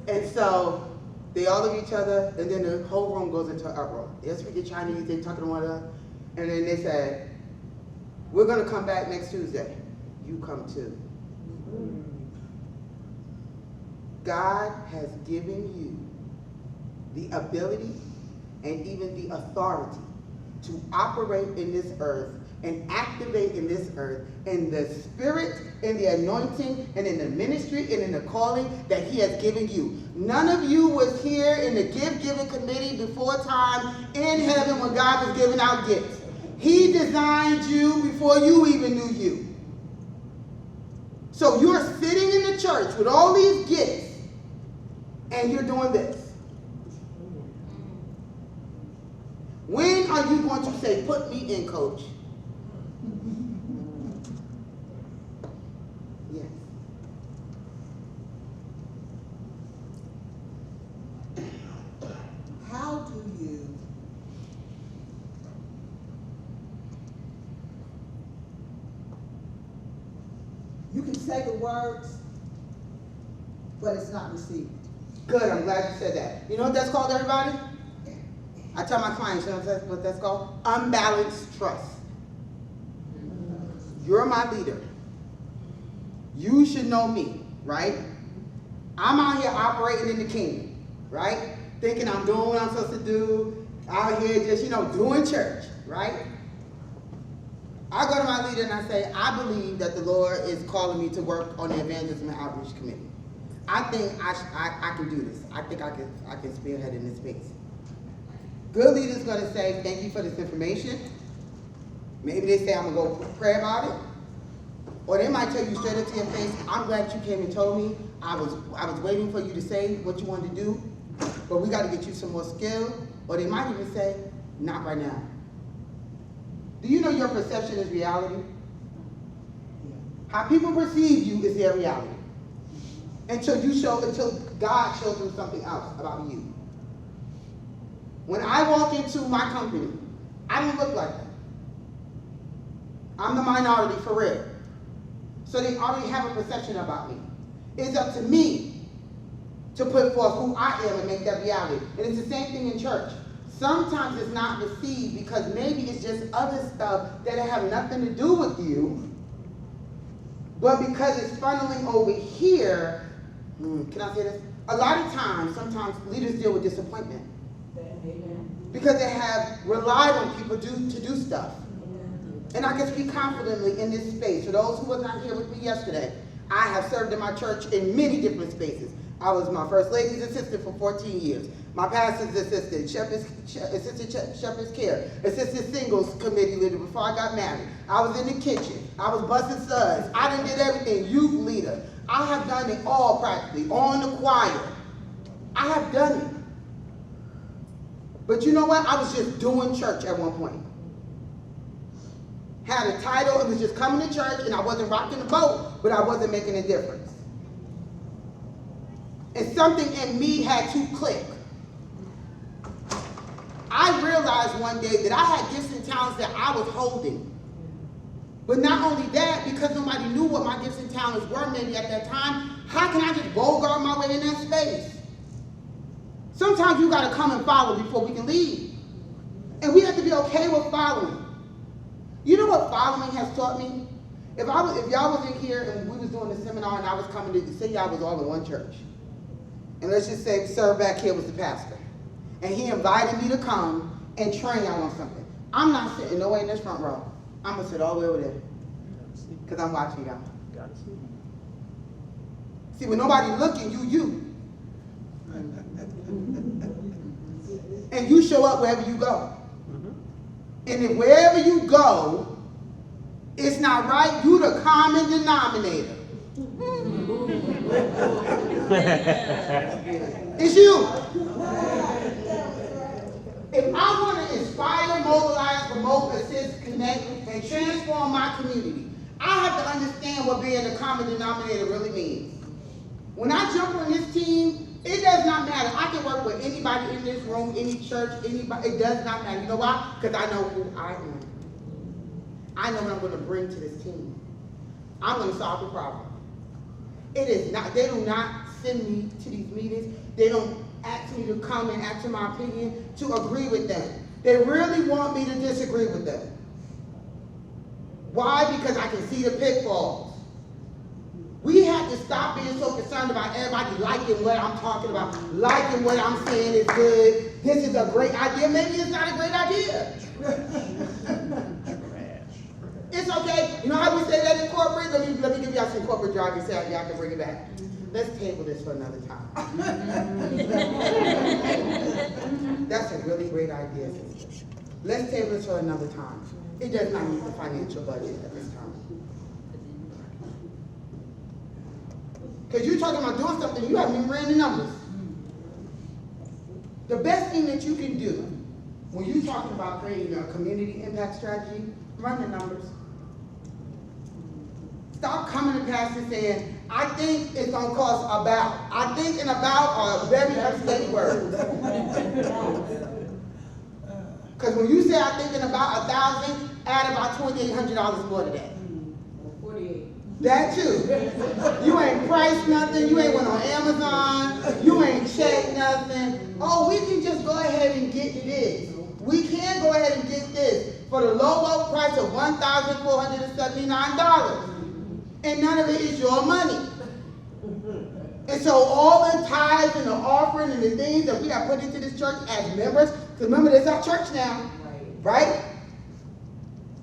And so they all look at each other, and then the whole room goes into an uproar. They speak Chinese, they talking to one another, and then they said, "We're going to come back next Tuesday. You come too." God has given you the ability and even the authority to operate in this earth and activate in this earth in the spirit, in the anointing, and in the ministry, and in the calling that he has given you. None of you was here in the gift-giving committee before time in heaven when God was giving out gifts. He designed you before you even knew you. So you're sitting in the church with all these gifts, and you're doing this. When are you going to say, "Put me in, coach"? Yes. How do you can say the words, but it's not received. Good, I'm glad you said that. You know what that's called, everybody? I tell my clients, you know what that's called? Unbalanced trust. You're my leader. You should know me, right? I'm out here operating in the kingdom, right? Thinking I'm doing what I'm supposed to do, out here just, doing church, right? I go to my leader and I say, "I believe that the Lord is calling me to work on the evangelism and outreach committee. I think I can do this. I think I can spearhead in this space." Good leader's going to say, "Thank you for this information." Maybe they say, "I'm going to go pray about it." Or they might tell you straight up to your face, "I'm glad you came and told me. I was waiting for you to say what you wanted to do, but we got to get you some more skill." Or they might even say, "Not right now." Do you know your perception is reality? How people perceive you is their reality. Until God shows them something else about you. When I walk into my company, I don't look like that. I'm the minority for real. So they already have a perception about me. It's up to me to put forth who I am and make that reality. And it's the same thing in church. Sometimes it's not received because maybe it's just other stuff that have nothing to do with you. But because it's funneling over here, can I say this? A lot of times, sometimes leaders deal with disappointment. Because they have relied on people to do stuff. And I can speak confidently in this space. For those who were not here with me yesterday, I have served in my church in many different spaces. I was my first lady's assistant for 14 years. My pastor's assistant, assistant shepherd's care, assistant singles committee leader before I got married. I was in the kitchen. I was busting suds. I done did everything. Youth leader. I have done it all practically. On the choir. I have done it. But you know what? I was just doing church at one point. Had a title. It was just coming to church, and I wasn't rocking the boat, but I wasn't making a difference. And something in me had to click. I realized one day that I had gifts and talents that I was holding. But not only that, because nobody knew what my gifts and talents were maybe at that time, how can I just bogart my way in that space? Sometimes you got to come and follow before we can lead. And we have to be okay with following. You know what following has taught me? If y'all was in here and we was doing the seminar and I was coming to, say y'all was all in one church. And let's just say sir back here was the pastor. And he invited me to come and train y'all on something. I'm not sitting no way in this front row. I'm going to sit all the way over there. Because I'm watching y'all. See, when nobody's looking, you. And you show up wherever you go. And if wherever you go, it's not right, you the common denominator. It's you. If I want to inspire, mobilize, promote, assist, connect, and transform my community, I have to understand what being the common denominator really means. When I jump on this team, it does not matter. I can work with anybody in this room, any church, anybody. It does not matter. You know why? Because I know who I am. I know what I'm going to bring to this team. I'm going to solve the problem. It is not, they do not send me to these meetings. They don't ask me to come and ask for my opinion, to agree with them. They really want me to disagree with them. Why? Because I can see the pitfalls. We have to stop being so concerned about everybody liking what I'm talking about, liking what I'm saying is good. This is a great idea. Maybe it's not a great idea. It's okay. You know how we say that in corporate? Let me give y'all some corporate jargon so y'all can bring it back. Let's table this for another time. That's a really great idea, sister. Let's table this for another time. It does not need the financial budget at this time. Because you're talking about doing something, you haven't even ran the numbers. The best thing that you can do when you're talking about creating a community impact strategy, run the numbers. Stop coming to pastors saying, I think it's going to cost about. I think and about are very unsteady words. Because when you say I think and about 1,000, add about $2,800 more to that. 48. That too. You ain't priced nothing. You ain't went on Amazon. You ain't checked nothing. Oh, we can just go ahead and get this. We can go ahead and get this for the low price of $1,479. And none of it is your money. And so all the tithes and the offering and the things that we have put into this church as members, because remember, this is our church now, right?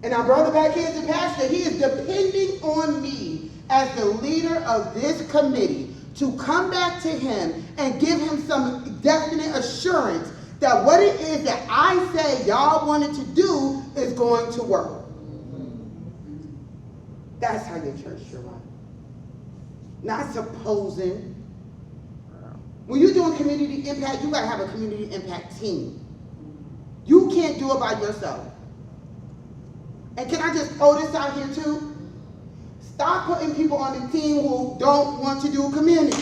And our brother back here is the pastor. He is depending on me as the leader of this committee to come back to him and give him some definite assurance that what it is that I say y'all wanted to do is going to work. That's how your church should run. Not supposing. When you're doing community impact, you gotta have a community impact team. You can't do it by yourself. And can I just throw this out here too? Stop putting people on the team who don't want to do community.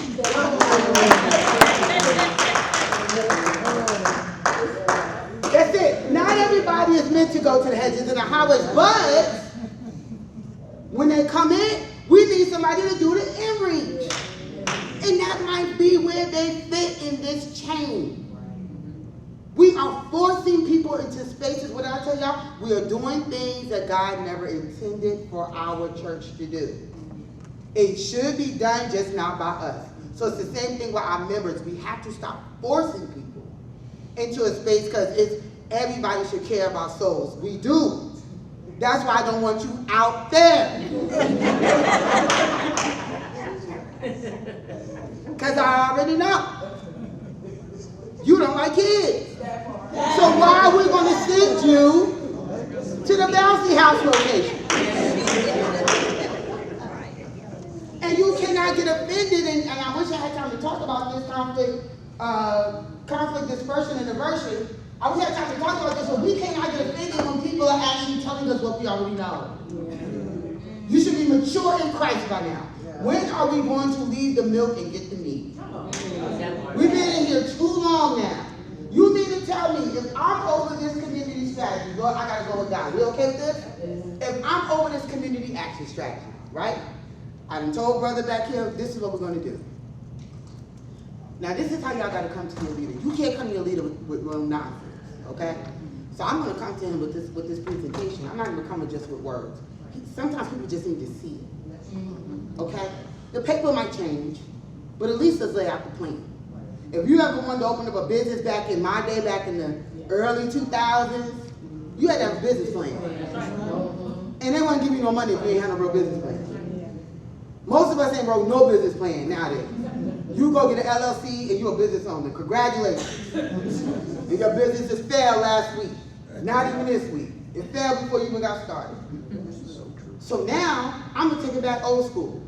That's it. Not everybody is meant to go to the hedges and the highways, but when they come in, we need somebody to do the inreach. And that might be where they fit in this chain. We are forcing people into spaces. What did I tell y'all? We are doing things that God never intended for our church to do. It should be done, just not by us. So it's the same thing with our members. We have to stop forcing people into a space because it's everybody should care about souls. We do. That's why I don't want you out there. Because I already know. You don't like kids. So why are we going to send you to the bouncy house location? And you cannot get offended, and I wish I had time to talk about this conflict, dispersion, and aversion. I wish I had time to talk about this, but we cannot get offended when people are actually telling us what we already know. You should be mature in Christ by now. When are we going to leave the milk and get the meat? We've been in here too long now. You mean to tell me if I'm over this community strategy, well, I gotta go with God. We okay with this? If I'm over this community action strategy, right? I done told brother back here, this is what we're gonna do. Now this is how y'all gotta come to your leader. You can't come to your leader with wrong nonsense, okay? So I'm gonna come to him with this presentation. I'm not gonna come just with words. Sometimes people just need to see it, okay? The paper might change, but at least let's lay out the plan. If you ever wanted to open up a business back in my day, back in the early 2000s, you had to have a business plan. And they wouldn't give you no money if you ain't had no real business plan. Most of us ain't wrote no business plan nowadays. You go get an LLC and you're a business owner. Congratulations. And your business just failed last week. Not even this week. It failed before you even got started. So now, I'm going to take it back old school.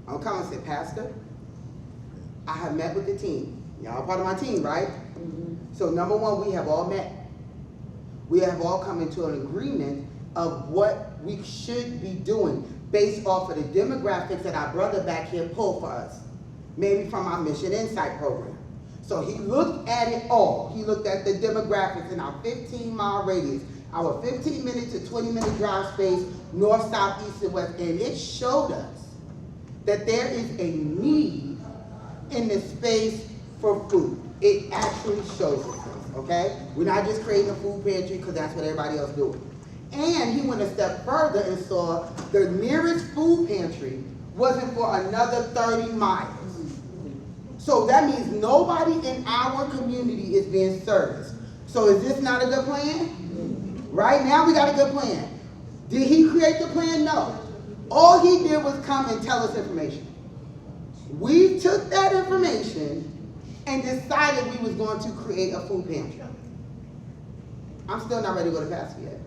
I'm going to come and say, Pastor, I have met with the team. Y'all are part of my team, right? So number one, we have all met. We have all come into an agreement of what we should be doing based off of the demographics that our brother back here pulled for us. Maybe from our Mission Insight program. So he looked at it all. He looked at the demographics in our 15-mile radius, our 15-minute to 20-minute drive space, north, south, east, and west, and it showed us that there is a need in the space for food. It actually shows it to us, okay? We're not just creating a food pantry because that's what everybody else is doing. And he went a step further and saw the nearest food pantry wasn't for another 30 miles. So that means nobody in our community is being serviced. So is this not a good plan? Right now we got a good plan. Did he create the plan? No. All he did was come and tell us information. We took that information and decided we was going to create a food pantry. I'm still not ready to go to pastor yet.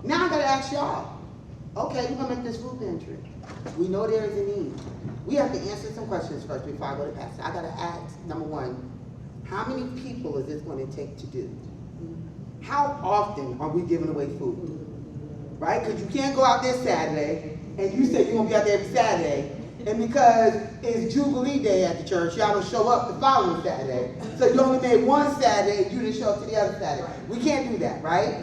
Now I gotta ask y'all, okay, we're gonna make this food pantry. We know there is a need. We have to answer some questions first before I go to pastor. I gotta ask, number one, how many people is this gonna take to do? How often are we giving away food? Right? Because you can't go out there Saturday and you say you're gonna be out there every Saturday, and because it's Jubilee Day at the church, y'all don't show up the following Saturday. So you only made one Saturday and you didn't show up to the other Saturday. We can't do that, right?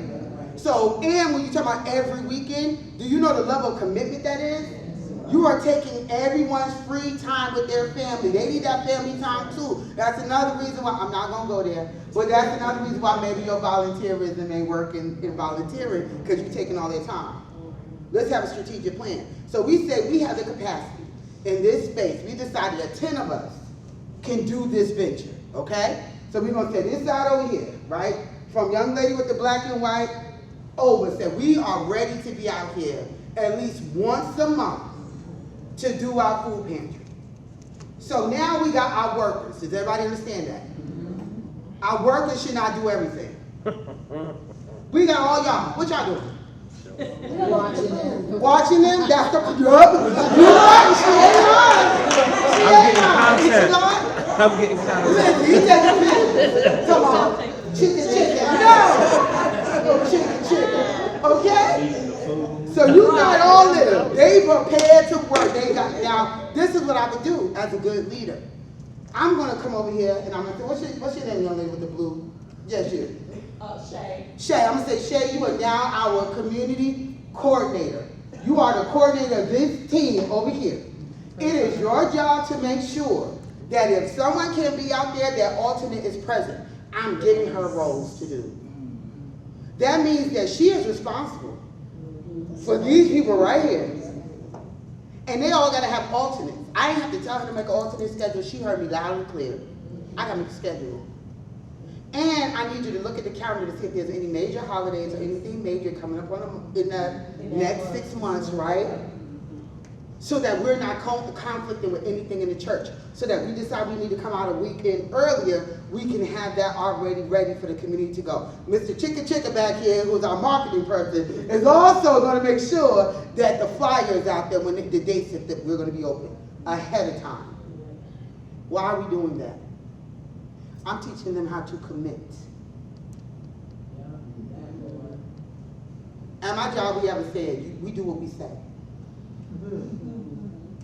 So, and when you talk about every weekend, do you know the level of commitment that is? You are taking everyone's free time with their family. They need that family time too. That's another reason why, I'm not going to go there, but that's another reason why maybe your volunteerism ain't working in volunteering, because you're taking all their time. Let's have a strategic plan. So we say we have the capacity in this space. We decided that 10 of us can do this venture, okay? So we're going to say this side over here, right? From young lady with the black and white over, said we are ready to be out here at least once a month to do our food pantry. So now we got our workers. Does everybody understand that? Our workers should not do everything. We got all y'all. What y'all doing? Watching them? That's the I'm getting content. Listen, he taking pictures. Come on. Chicken. No! Chicken. Okay? So you got all them. They prepared to work. They got, now, this is what I would do as a good leader. I'm going to come over here and I'm going to say, what's your name, young lady with the blue? Yes, you. Shay. Shay, I'm going to say, Shay, you are now our community coordinator. You are the coordinator of this team over here. It is your job to make sure that if someone can be out there, that alternate is present. I'm giving her roles to do. That means that she is responsible for these people right here. And they all got to have alternates. I didn't have to tell her to make an alternate schedule. She heard me loud and clear. I got to make a schedule. And I need you to look at the calendar to see if there's any major holidays or anything major coming up on in the next 6 months, right? So that we're not conflicting with anything in the church. So that we decide we need to come out a weekend earlier, we can have that already ready for the community to go. Mr. Chicka back here, who's our marketing person, is also going to make sure that the flyer is out there when the dates that we're going to be open ahead of time. Why are we doing that? I'm teaching them how to commit. And my job, we have a saying, we do what we say.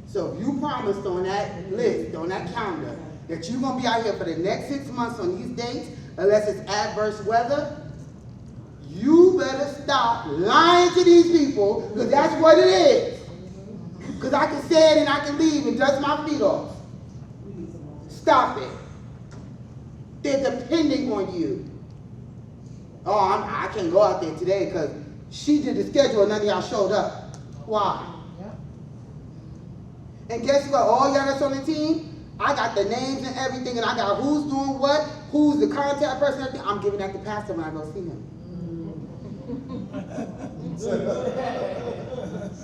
So if you promised on that list, on that calendar, that you're going to be out here for the next 6 months on these dates, unless it's adverse weather, you better stop lying to these people, because that's what it is. Because I can say it and I can leave and dust my feet off. Stop it. They're depending on you. Oh, I can't go out there today because she did the schedule and none of y'all showed up. Why? And guess what? All y'all that's on the team, I got the names and everything, and I got who's doing what, who's the contact person, everything. I'm giving that to Pastor when I go see him.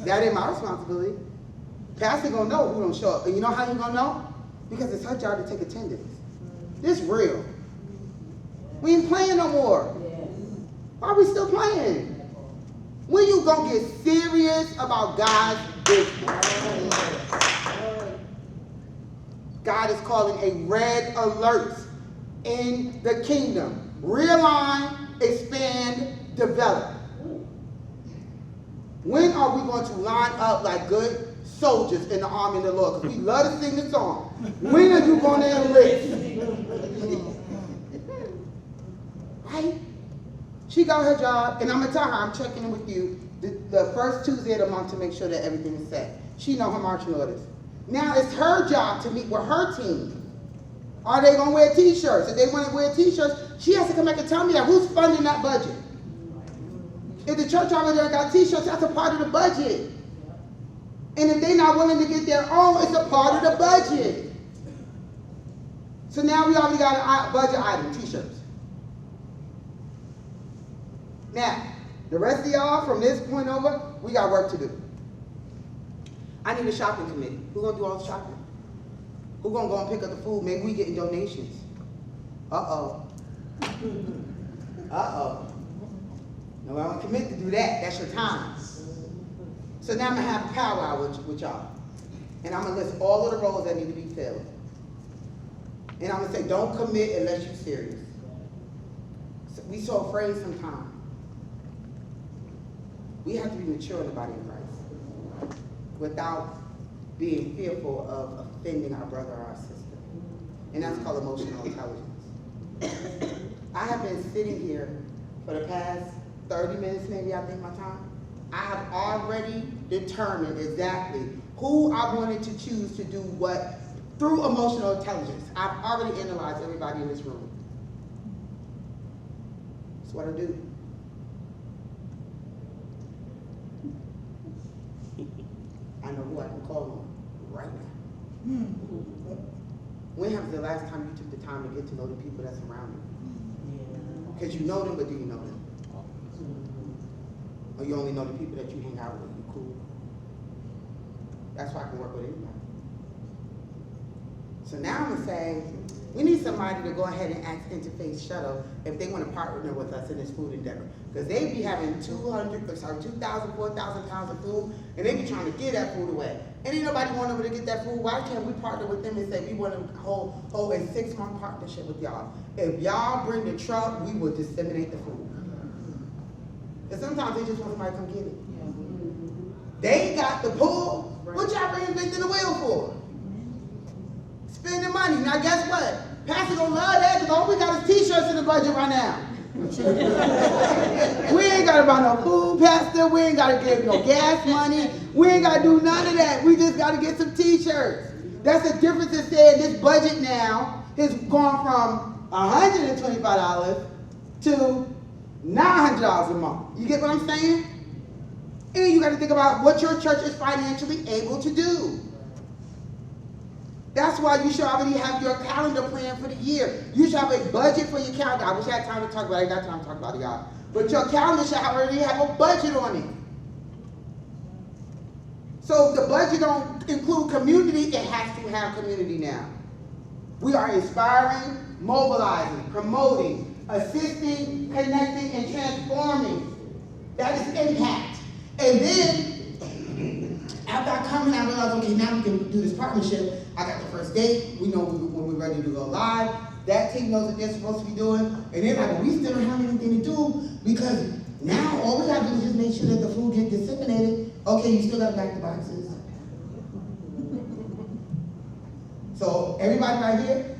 That ain't my responsibility. Pastor gonna know who don't show up. And you know how you gonna know? Because it's her job to take attendance. This real. We ain't playing no more. Why are we still playing? When you gonna get serious about God's business? God is calling a red alert in the kingdom. Realign, expand, develop. When are we going to line up like good soldiers in the army of the Lord? Because we love to sing the song. When are you going to enlist? Right? She got her job, and I'm going to tell her I'm checking in with you the first Tuesday of the month to make sure that everything is set. She know her marching orders. Now it's her job to meet with her team. Are they going to wear t-shirts? If they want to wear t-shirts, she has to come back and tell me that. Who's funding that budget? If the church already got t-shirts, that's a part of the budget. And if they're not willing to get their own, it's a part of the budget. So now we already got a budget item, t-shirts. Now, the rest of y'all from this point over, we got work to do. I need a shopping committee. Who's going to do all the shopping? Who's going to go and pick up the food? Maybe we getting donations. Uh-oh. Uh-oh. No, I don't commit to do that. That's your time. So now I'm going to have a powwow with y'all. And I'm going to list all of the roles that need to be filled. And I'm going to say, don't commit unless you're serious. So we so afraid sometimes. We have to be mature in the body of Christ without being fearful of offending our brother or our sister. And that's called emotional intelligence. I have been sitting here for the past 30 minutes, maybe, I think my time. I have already determined exactly who I wanted to choose to do what through emotional intelligence. I've already analyzed everybody in this room. That's what I do. I know who I can call on right now. When was the last time you took the time to get to know the people that's around you? Because you know them, but do you know them? Or you only know the people that you hang out with, you cool? That's why I can work with anybody. So now I'm gonna say, we need somebody to go ahead and ask Interfaith Shuttle if they want to partner with us in this food endeavor. Because they be having 2,000, 4,000 pounds of food, and they be trying to give that food away. And ain't nobody want over to get that food. Why can't we partner with them and say we want to hold a 6-month partnership with y'all? If y'all bring the truck, we will disseminate the food. And sometimes they just want somebody to come get it. They got the pull. What y'all reinventing the wheel for? Spending money. Now guess what? Pastor gonna love that because all we got is t-shirts in the budget right now. We ain't gotta buy no food, Pastor. We ain't gotta give no gas money. We ain't gotta do none of that. We just gotta get some t-shirts. That's the difference in saying this budget now has gone from $125 to $900 a month. You get what I'm saying? And you gotta think about what your church is financially able to do. That's why you should already have your calendar plan for the year. You should have a budget for your calendar. I wish I had time to talk about it. I ain't got time to talk about it, y'all. But your calendar should already have a budget on it. So if the budget don't include community, it has to have community now. We are inspiring, mobilizing, promoting, assisting, connecting, and transforming. That is impact. And then, after I come in, I realized, okay, now we can do this partnership. I got the first date. We know when we're ready to go live. That team knows what they're supposed to be doing. And they're like, well, we still don't have anything to do because now all we got to do is just make sure that the food gets disseminated. Okay, you still got to back the boxes. So everybody right here,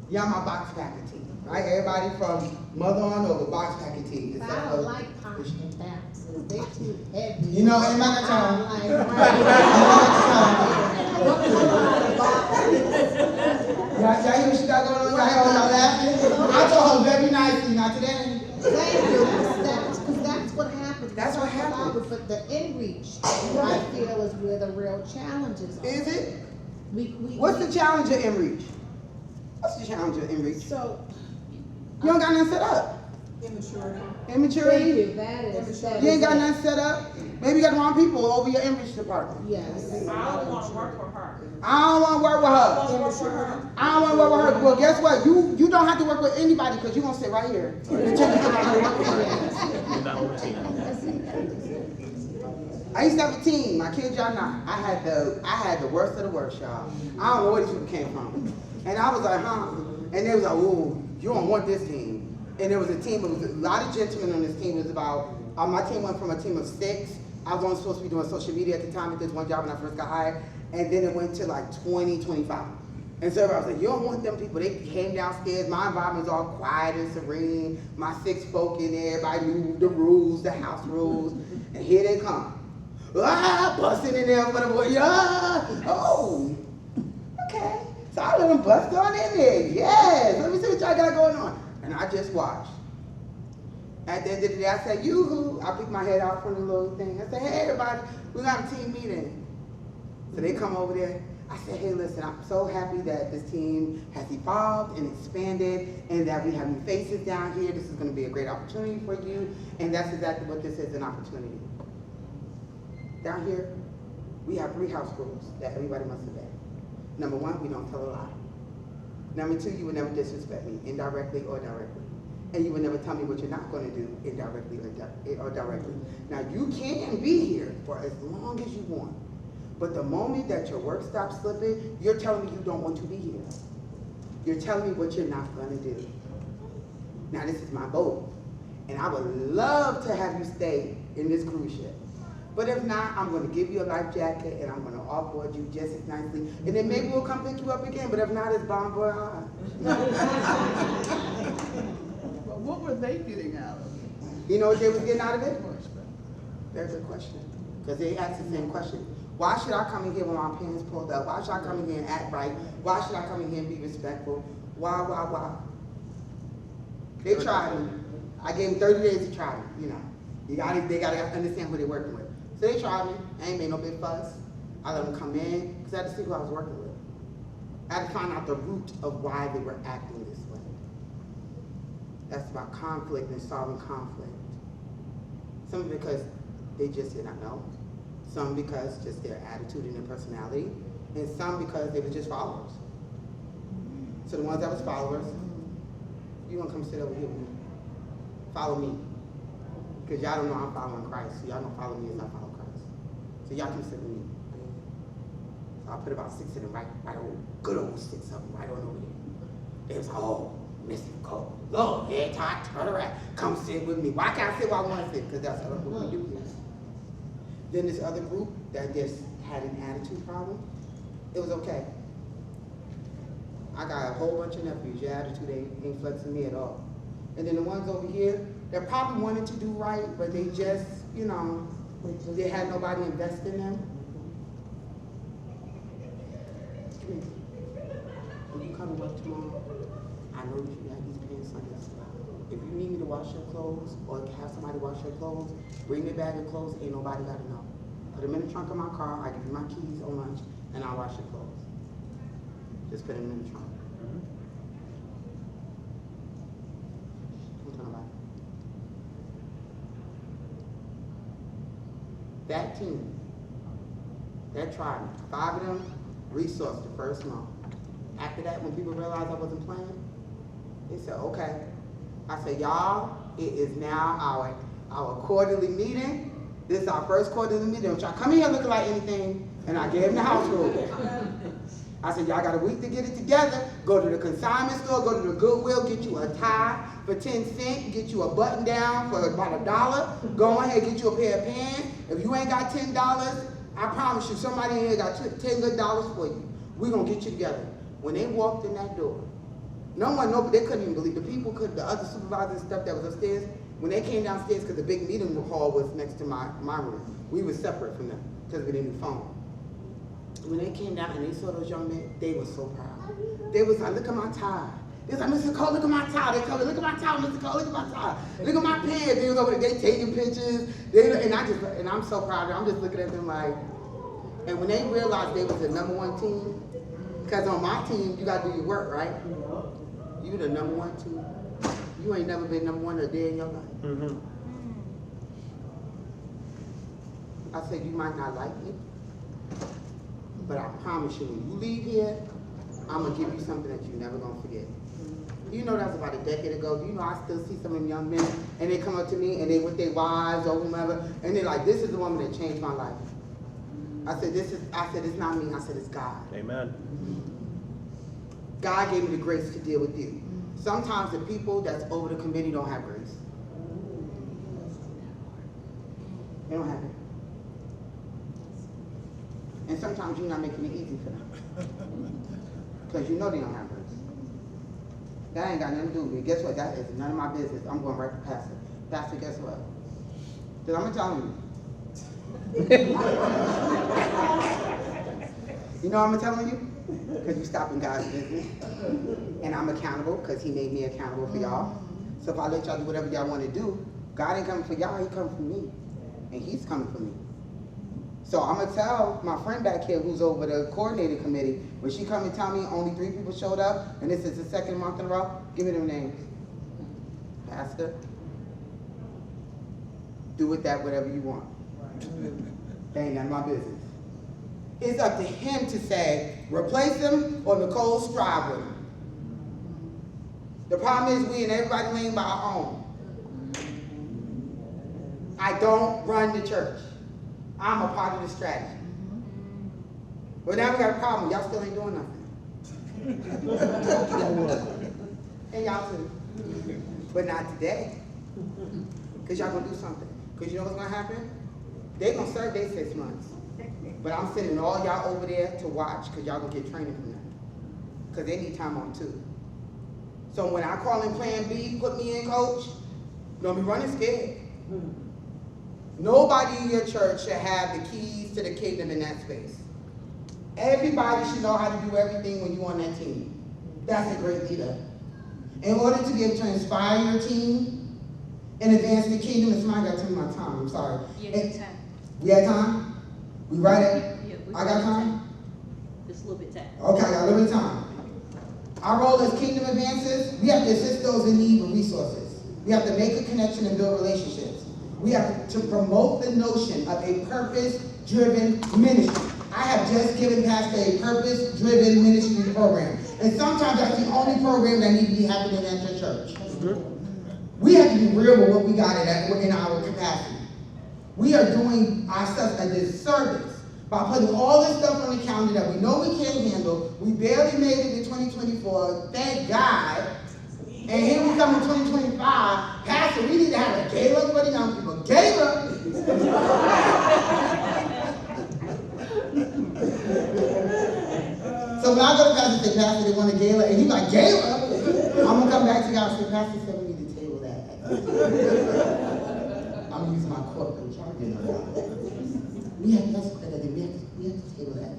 y'all my box packing team. Right? Everybody from mother on over, box packing team. I don't like punching boxes. They're too heavy. You know, anybody got time? Y'all hear what she got going on? Y'all laughing? I told her very nicely, not today. Thank you. Because that's what happens. That's what happens. But the in-reach, I feel, is where the real challenges are. Is it? What's the challenge of in-reach? What's the challenge of in-reach? So, You don't got nothing set up. Immaturity. Immaturity? Thank you, that is. You ain't got nothing set up? Maybe you got the wrong people over your image department. Yes. I don't wanna work for her. I don't want to work with her. Immaturity. I don't want to work with her. Well, guess what? You don't have to work with anybody because you're going to sit right here until you get to work with her. You're not on the team. I used to have a team. I kid y'all not. I had the worst of the worst, y'all. I don't know where these people came from. And I was like, huh? And they was like, ooh, you don't want this team. And there was a team, it was a lot of gentlemen on this team. It was about, my team went from a team of 6. I was only supposed to be doing social media at the time at this one job when I first got hired. And then it went to like 20, 25. And so I was like, you don't want them people. They came downstairs. My environment was all quiet and serene. My 6 folk in there. Everybody knew the rules, the house rules. And here they come. Busting in there for the boy. Oh, okay. So I let them bust on in there. Yes. Let me see what y'all got going on. And I just watched. At the end of the day, I said, yoo-hoo. I picked my head out from the little thing. I said, hey, everybody, we got a team meeting. So they come over there. I said, hey, listen, I'm so happy that this team has evolved and expanded and that we have new faces down here. This is going to be a great opportunity for you. And that's exactly what this is, an opportunity. Down here, we have 3 house rules that everybody must obey. Number 1, we don't tell a lie. Number 2, you would never disrespect me, indirectly or directly. And you would never tell me what you're not going to do, indirectly or directly. Now, you can be here for as long as you want. But the moment that your work stops slipping, you're telling me you don't want to be here. You're telling me what you're not going to do. Now, this is my boat. And I would love to have you stay in this cruise ship. But if not, I'm going to give you a life jacket and I'm going to offboard you just as nicely. And then maybe we'll come pick you up again. But if not, it's bon voyage. But what were they getting out of it? You know what they was getting out of it? Very good question. Because they asked the same question. Why should I come in here with my pants pulled up? Why should I come in here and act right? Why should I come in here and be respectful? Why? They tried me. I gave them 30 days to try me, you know. They got to understand who they're working with. So they tried me. I ain't made no big fuss. I let them come in because I had to see who I was working with. I had to find out the root of why they were acting this way. That's about conflict and solving conflict. Some because they just did not know. Some because just their attitude and their personality. And some because they were just followers. So the ones that was followers, you want to come sit over here with me. Follow me. Because y'all don't know I'm following Christ. So y'all don't follow me as I follow Christ. So y'all can sit with me. So I put about 6 of them right old, good old 6 of them right on over here. They was like, oh, Miss Nicole, Lord, head tight, turn around, come sit with me. Why can't I sit where I want to sit? Because that's what we do here. Then this other group that just had an attitude problem, it was okay. I got a whole bunch of nephews. Your attitude ain't flexing me at all. And then the ones over here, they probably wanted to do right, but they just, you know, they had nobody invest in them. Come here. When you come to work tomorrow, I know that you have these pants on your spot. If you need me to wash your clothes or have somebody wash your clothes, bring me a bag of clothes, ain't nobody got to know. Put them in the trunk of my car, I give you my keys on lunch, and I'll wash your clothes. Just put them in the trunk. That team, that tried me. 5 of them resourced the first month. After that, when people realized I wasn't playing, they said, okay. I said, y'all, it is now our quarterly meeting. This is our first quarterly meeting. Don't y'all come in here looking like anything. And I gave them the house rule. I said, y'all got a week to get it together. Go to the consignment store, go to the Goodwill, get you a tie for 10 cents, get you a button down for about $1. Go ahead, get you a pair of pants. If you ain't got $10, I promise you, somebody in here got $10 good for you. We're gonna get you together. When they walked in that door, no one knew, but they couldn't even believe. The other supervisors and stuff that was upstairs, when they came downstairs, because the big meeting hall was next to my room, we were separate from them because we didn't do phone. When they came down and they saw those young men, they were so proud. They was like, look at my tie. They was like, Mr. Cole, look at my tie. They told me, look at my tie, Mr. Cole, look at my tie. Look at my pants. They was over there, they taking pictures. And I'm so proud of them. I'm just looking at them like, and when they realized they was the #1 team, because on my team, you got to do your work, right? You the #1 team. You ain't never been number one a day in your life. Mm-hmm. I said, you might not like it, but I promise you, when you leave here, I'm gonna give you something that you're never gonna forget. You know that was about a decade ago. You know I still see some of them young men, and they come up to me, and they with their wives or whomever, and they're like, this is the woman that changed my life. I said, it's not me. I said, it's God. Amen. God gave me the grace to deal with you. Sometimes the people that's over the committee don't have grace. They don't have it. And sometimes you're not making it easy for them. Because you know they don't have grace. That ain't got nothing to do with me. Guess what? That is none of my business. I'm going right to Pastor. Pastor, guess what? Because I'm going to tell him. You know what I'm telling you? Because you stopping God's business. And I'm accountable because he made me accountable for y'all. So if I let y'all do whatever y'all want to do, God ain't coming for y'all, he coming for me. And he's coming for me. So I'm going to tell my friend back here who's over the coordinating committee, when she come and tell me only 3 people showed up, and this is the 2nd month in a row, give me them names. Pastor, do with that whatever you want. That ain't none of my business. It's up to him to say, replace him or Nicole strive with him. The problem is we and everybody laying by our own. I don't run the church. I'm a part of the strategy. But now we got a problem. Y'all still ain't doing nothing. And y'all too. But not today. Because y'all gonna do something. Because you know what's gonna happen? They gonna serve their 6 months. But I'm sending all y'all over there to watch because y'all gonna get training from them. Because they need time on too. So when I call in plan B, put me in, coach, don't be running scared. Nobody in your church should have the keys to the kingdom in that space. Everybody should know how to do everything when you're on that team. That's a great leader. In order to be able to inspire your team and advance the kingdom, and somebody got to tell me my time, I'm sorry. Yeah, time. We had time? We right at? Yeah, I got time? Just a little bit time. Okay, I got a little bit of time. Our role as kingdom advancers, we have to assist those in need with resources. We have to make a connection and build relationships. We have to promote the notion of a purpose-driven ministry. I have just given Pastor a purpose-driven ministry program. And sometimes that's the only program that needs to be happening at your church. We have to be real with what we got in our capacity. We are doing ourselves a disservice by putting all this stuff on the calendar that we know we can't handle. We barely made it in 2024, thank God. And here we come in 2025, Pastor, we need to have a gala for the young people. Gala! So when I go to Pastor and say, Pastor, they want a gala, and he's like, gala? I'm going to come back to God and say, Pastor said we need to table that. I'm going to use my corporate jargon on that. We have to table that.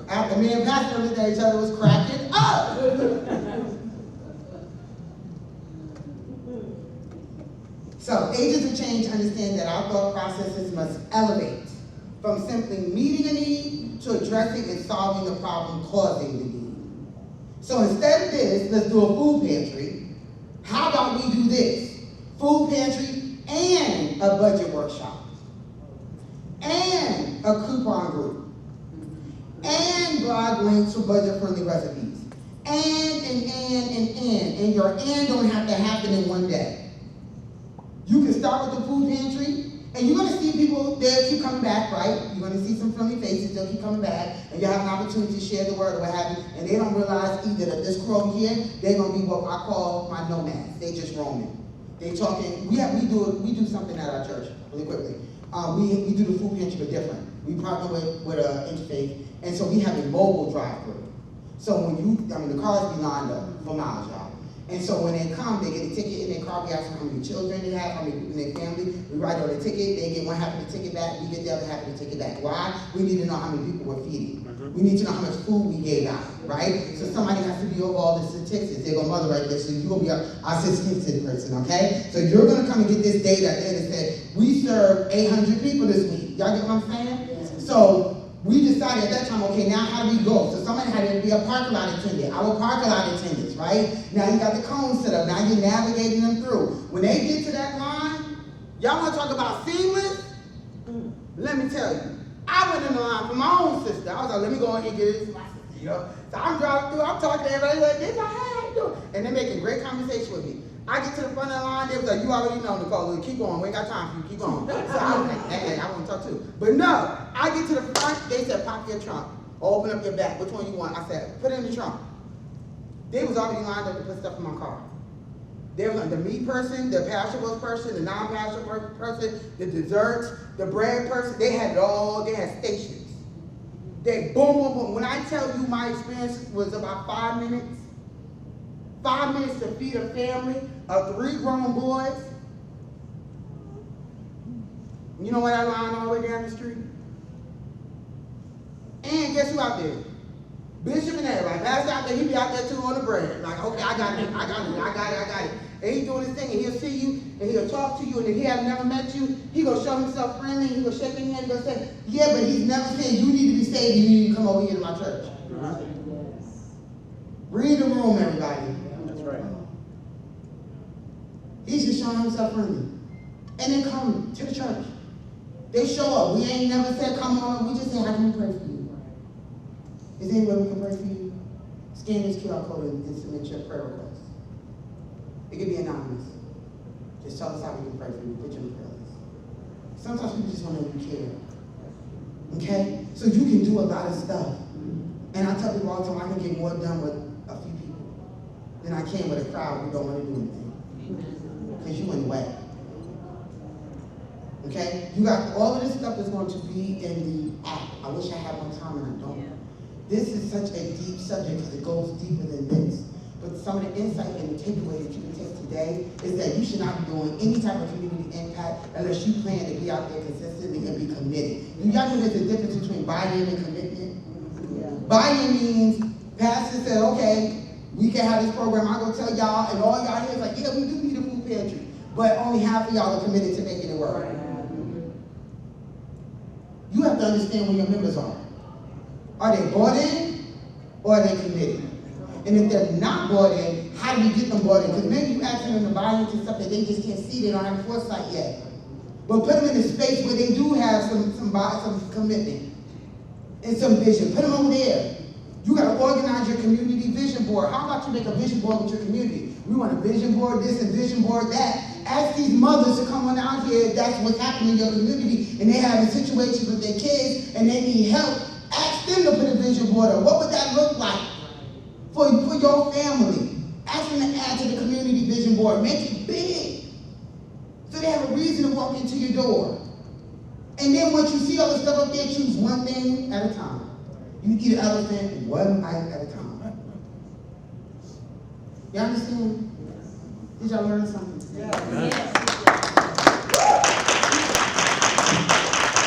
After me and Pastor looked at each other, was cracking up. So, agents of change understand that our thought processes must elevate from simply meeting a need to addressing and solving the problem causing the need. So instead of this, let's do a food pantry. How about we do this? Food pantry and a budget workshop. And a coupon group. And blog links for budget-friendly recipes. And your and don't have to happen in one day. You can start with the food pantry, and you're going to see people, they'll keep coming back, right? You're going to see some friendly faces, they'll keep coming back, and you have an opportunity to share the word or what have you, and they don't realize either that this crew over here, they're going to be what I call my nomads. They just roaming. They talking, we do something at our church, really quickly. We do the food pantry, but different. We partner with Interfaith, and so we have a mobile drive-through. So when the cars be lined up for miles, y'all. And so when they come, they get a ticket in their car. We ask them how many children they have, how many people in their family. We write on the ticket. They get one half of the ticket back. We get the other half of the ticket back. Why? We need to know how many people we're feeding. We need to know how much food we gave out, right? So somebody has to be over all the statistics. They're going to mother right there. So you're going to be our statistics person, okay? So you're going to come and get this data and say, we serve 800 people this week. Y'all get what I'm saying? So we decided at that time, okay, now how do we go? So somebody had to be a parking lot attendant. Our parking lot attendants, right? Now you got the cones set up. Now you're navigating them through. When they get to that line, y'all want to talk about seamless? Let me tell you, I went in the line for my own sister. I was like, let me go and get this. My sister, you know. So I'm driving through, I'm talking to everybody like this, how you doing? And they're making great conversation with me. I get to the front of the line, they was like, you already know, Nicole, keep going, we ain't got time for you, keep going. So I was like, hey, I want to talk too. But no, I get to the front, they said, pop your trunk, open up your back, which one you want? I said, put it in the trunk. They was already lined up to put stuff in my car. There was the meat person, the perishable person, the non-perishable person, the desserts, the bread person, they had it all, they had stations. They boom, boom, boom. When I tell you my experience was about 5 minutes, 5 minutes to feed a family of 3 grown boys. You know where that line all the way down the street? And guess who out there? Bishop and everybody. Pastor out there, he be out there too on the bread. Like, okay, I got it. And he's doing his thing, and he'll see you, and he'll talk to you, and if he has never met you, he gonna show himself friendly, he gonna shake your hand, he gonna say, yeah, but he's never said you need to be saved, you need to come over here to my church. Right? Read the room, everybody. That's right. He's just showing himself friendly. And then come to the church. They show up. We ain't never said, come on, we just said, how can we pray for you? Is there any way we can pray for you? Scan this QR code and submit your prayer request. It could be anonymous. Just tell us how we can pray for you. Put you in the prayer list. Sometimes people just want to know you care. Okay? So you can do a lot of stuff. And I tell people all the time, I can get more done with a few people than I can with a crowd who don't want to do anything. Because you in the way. Okay? You got all of this stuff that's going to be in the app. I wish I had more time and I don't. Yeah. This is such a deep subject because it goes deeper than this. But some of the insight and the takeaway that you can take today is that you should not be doing any type of community impact unless you plan to be out there consistently and be committed. Do y'all know there's a difference between buy-in and commitment? Yeah. Buy-in means pastor said, okay, we can have this program, I'm going to tell y'all, and all y'all here is like, yeah, we do need a food pantry. But only half of y'all are committed to making it work. Right. You have to understand where your members are. Are they bought in or are they committed? And if they're not bought in, how do you get them bought in? Because maybe you're asking them to buy into stuff that they just can't see, they don't have foresight yet. But put them in a space where they do have some commitment and some vision. Put them over there. You got to organize your community vision board. How about you make a vision board with your community? We want a vision board this and vision board that. Ask these mothers to come on out here if that's what's happening in your community and they have a situation with their kids and they need help. Ask them to put a vision board up. What would that look like for your family? Ask them to add to the community vision board. Make it big so they have a reason to walk into your door. And then once you see all the stuff up there, choose one thing at a time. You eat an elephant one bite at a time. You understand? Did y'all learn something today? Yes.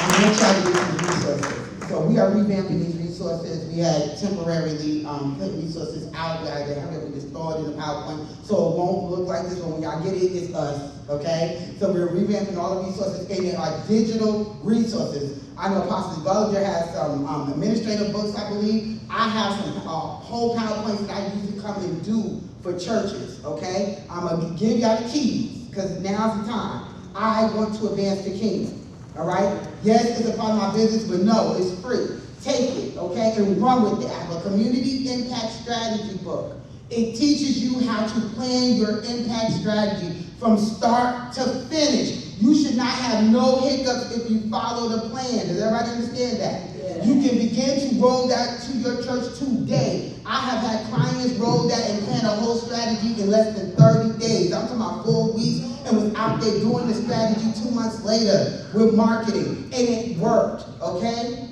I'm going to try to get some resources. So we are revamping these resources. We had temporarily put resources out there. They have to just throw it in the PowerPoint so it won't look like this, but when y'all get it, it's us, okay? So we're revamping all the resources, and they are digital resources. I know Pastor Gullinger has some administrative books, I believe. I have some whole PowerPoints that I usually come and do for churches, okay? I'm going to give y'all the keys, because now's the time. I want to advance the kingdom, all right? Yes, it's a part of my business, but no, it's free. Take it, okay, and run with it. I have a community impact strategy book. It teaches you how to plan your impact strategy from start to finish. You should not have no hiccups if you follow the plan. Does everybody understand that? Yeah. You can begin to roll that to your church today. I have had clients roll that and plan a whole strategy in less than 30 days. I'm talking about 4 weeks and was out there doing the strategy 2 months later with marketing. And it worked, okay?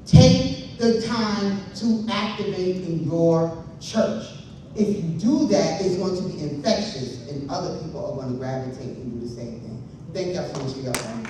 Take the time to activate in your church. If you do that, it's going to be infectious and other people are going to gravitate and do the same thing. Thank y'all so much for your time.